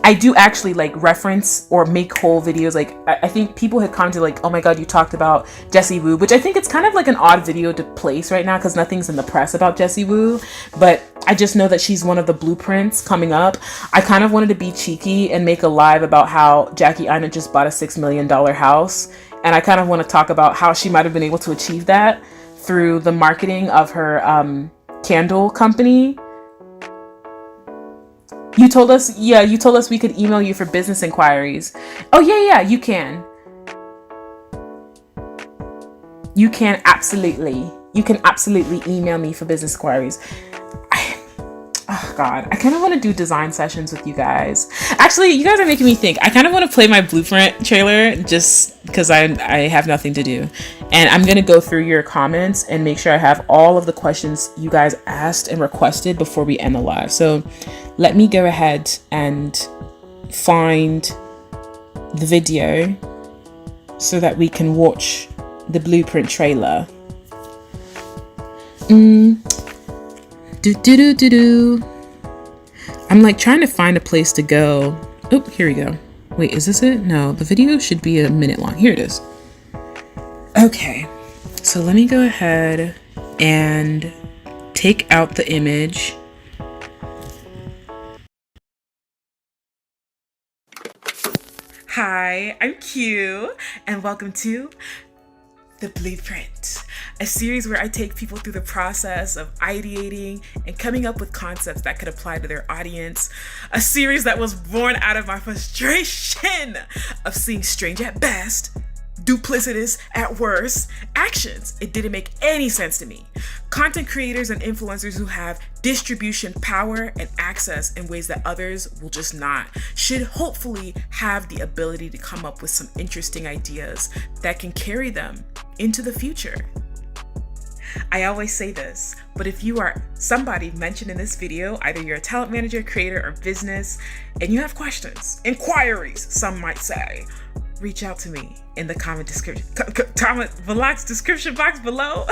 I do actually like reference or make whole videos. Like I think people had commented like, oh my god, you talked about Jessie Woo, which I think it's kind of like an odd video to place right now because nothing's in the press about Jessie Woo, but I just know that she's one of the blueprints coming up. I kind of wanted to be cheeky and make a live about how Jackie Aina just bought a $6 million house, and I kind of want to talk about how she might have been able to achieve that through the marketing of her candle company. You told us we could email you for business inquiries. Oh yeah, you can. You can absolutely email me for business inquiries. Oh god, I kind of want to do design sessions with you guys. Actually, you guys are making me think. I kind of want to play my blueprint trailer just because I have nothing to do. And I'm going to go through your comments and make sure I have all of the questions you guys asked and requested before we end the live. So let me go ahead and find the video so that we can watch the blueprint trailer. I'm like trying to find a place to go. Oh, here we go. Wait, is this it? No, the video should be a minute long. Here it is. Okay, so let me go ahead and take out the image. Hi, I'm Q, and welcome to The Blueprint, a series where I take people through the process of ideating and coming up with concepts that could apply to their audience. A series that was born out of my frustration of seeing strange at best, duplicitous at worst actions. It didn't make any sense to me. Content creators and influencers who have distribution power and access in ways that others will just not should hopefully have the ability to come up with some interesting ideas that can carry them into the future. I always say this, but if you are somebody mentioned in this video, either you're a talent manager, creator, or business, and you have questions, inquiries, some might say, reach out to me in the comment description box below.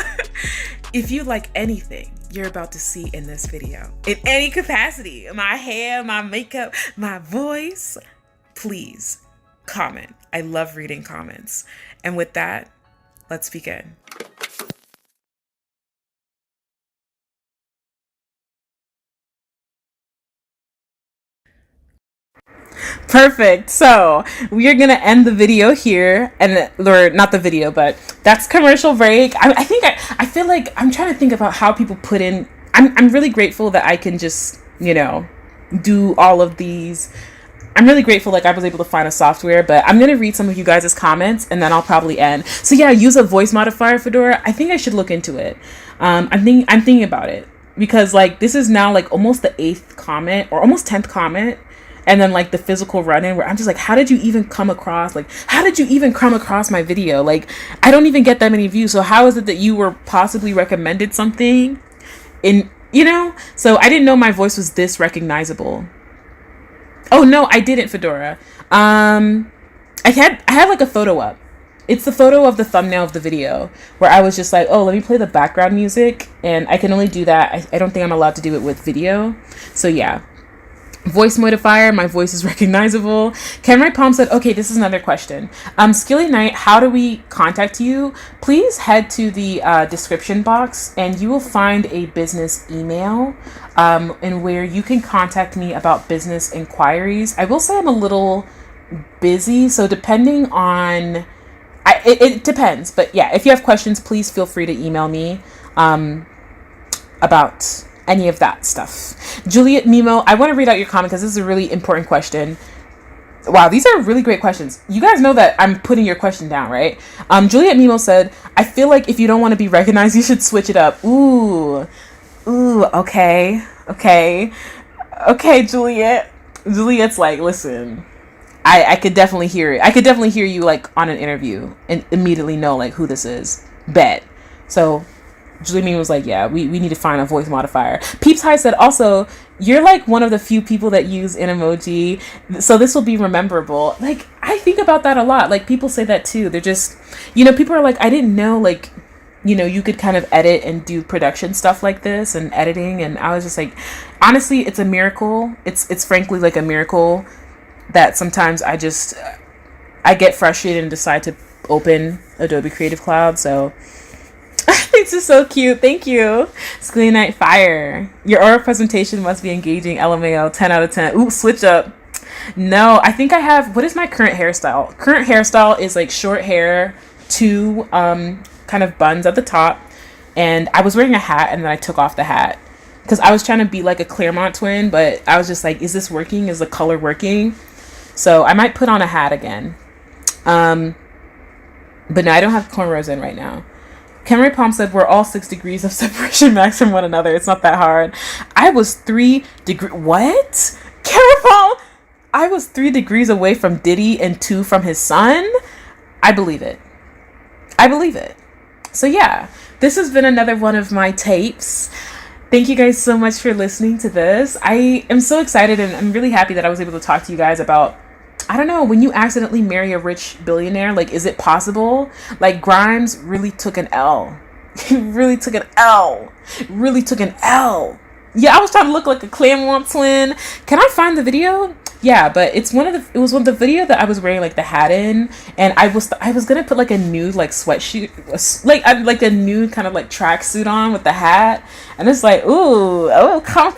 If you like anything you're about to see in this video, in any capacity, my hair, my makeup, my voice, please comment. I love reading comments. And with that, let's begin. Perfect. So we are gonna end the video here, or not the video, but that's commercial break. I feel like I'm trying to think about how people put in. I'm really grateful that I can just do all of these. I'm really grateful like I was able to find a software, but I'm gonna read some of you guys' comments and then I'll probably end. So yeah, use a voice modifier, Fedora. I think I should look into it. I'm thinking about it because like this is now like almost the 8th comment or almost 10th comment. And then like the physical run-in where I'm just like, how did you even come across my video? Like, I don't even get that many views. So how is it that you were possibly recommended something so I didn't know my voice was this recognizable. Oh no, I didn't, Fedora. I had like a photo up. It's the photo of the thumbnail of the video where I was just like, oh, let me play the background music. And I can only do that. I don't think I'm allowed to do it with video. So yeah. Voice modifier, my voice is recognizable. Cameron Palm said, okay, this is another question. Skilly Knight, how do we contact you? Please head to the description box and you will find a business email in where you can contact me about business inquiries. I will say I'm a little busy, so depending on, it depends. But yeah, if you have questions, please feel free to email me about any of that stuff. Juliet Mimo, I want to read out your comment because this is a really important question. Wow, these are really great questions. You guys know that I'm putting your question down, right? Juliet Mimo said, I feel like if you don't want to be recognized, you should switch it up. Ooh, okay, Juliet. Juliet's like, listen, I could definitely hear it. I could definitely hear you like on an interview and immediately know like who this is. Bet. So Julie Mean was like, yeah, we need to find a voice modifier. Peeps High said also, you're like one of the few people that use an emoji, so this will be rememberable. Like, I think about that a lot. Like, people say that too. They're just, people are like, I didn't know, like, you could kind of edit and do production stuff like this and editing. And I was just like, honestly, it's a miracle. It's frankly like a miracle that sometimes I get frustrated and decide to open Adobe Creative Cloud. So this is so cute. Thank you. Squilly Night Fire. Your oral presentation must be engaging. LMAO. 10 out of 10. Ooh, switch up. No, I think I have, what is my current hairstyle? Current hairstyle is like short hair, 2 kind of buns at the top. And I was wearing a hat and then I took off the hat because I was trying to be like a Claremont twin, but I was just like, is this working? Is the color working? So I might put on a hat again. But no, I don't have cornrows in right now. Cameron Palm said, we're all 6 degrees of separation max from one another. It's not that hard. I was 3 degrees. What? Cameron Palm? I was 3 degrees away from Diddy and 2 from his son? I believe it. I believe it. So yeah, this has been another one of my tapes. Thank you guys so much for listening to this. I am so excited and I'm really happy that I was able to talk to you guys about, I don't know, when you accidentally marry a rich billionaire, like, is it possible? Like, Grimes really took an L. He really took an L. Really took an L. Yeah, I was trying to look like a Claremont twin. Can I find the video? Yeah, but it was one of the video that I was wearing like the hat in, and I was gonna put like a nude like sweatshirt, like a nude kind of like tracksuit on with the hat, and it's like, ooh, oh, come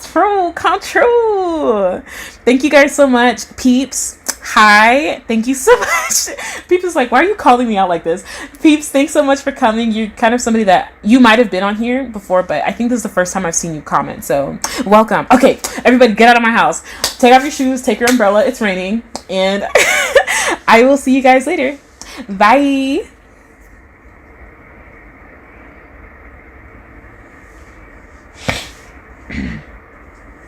true. Thank you guys so much, peeps. Hi, thank you so much. Peeps is like, why are you calling me out like this? Peeps, thanks so much for coming. You're kind of somebody that you might have been on here before, but I think this is the first time I've seen you comment, so welcome. Okay, everybody get out of my house. Take off your shoes, take your umbrella, it's raining, and I will see you guys later. Bye.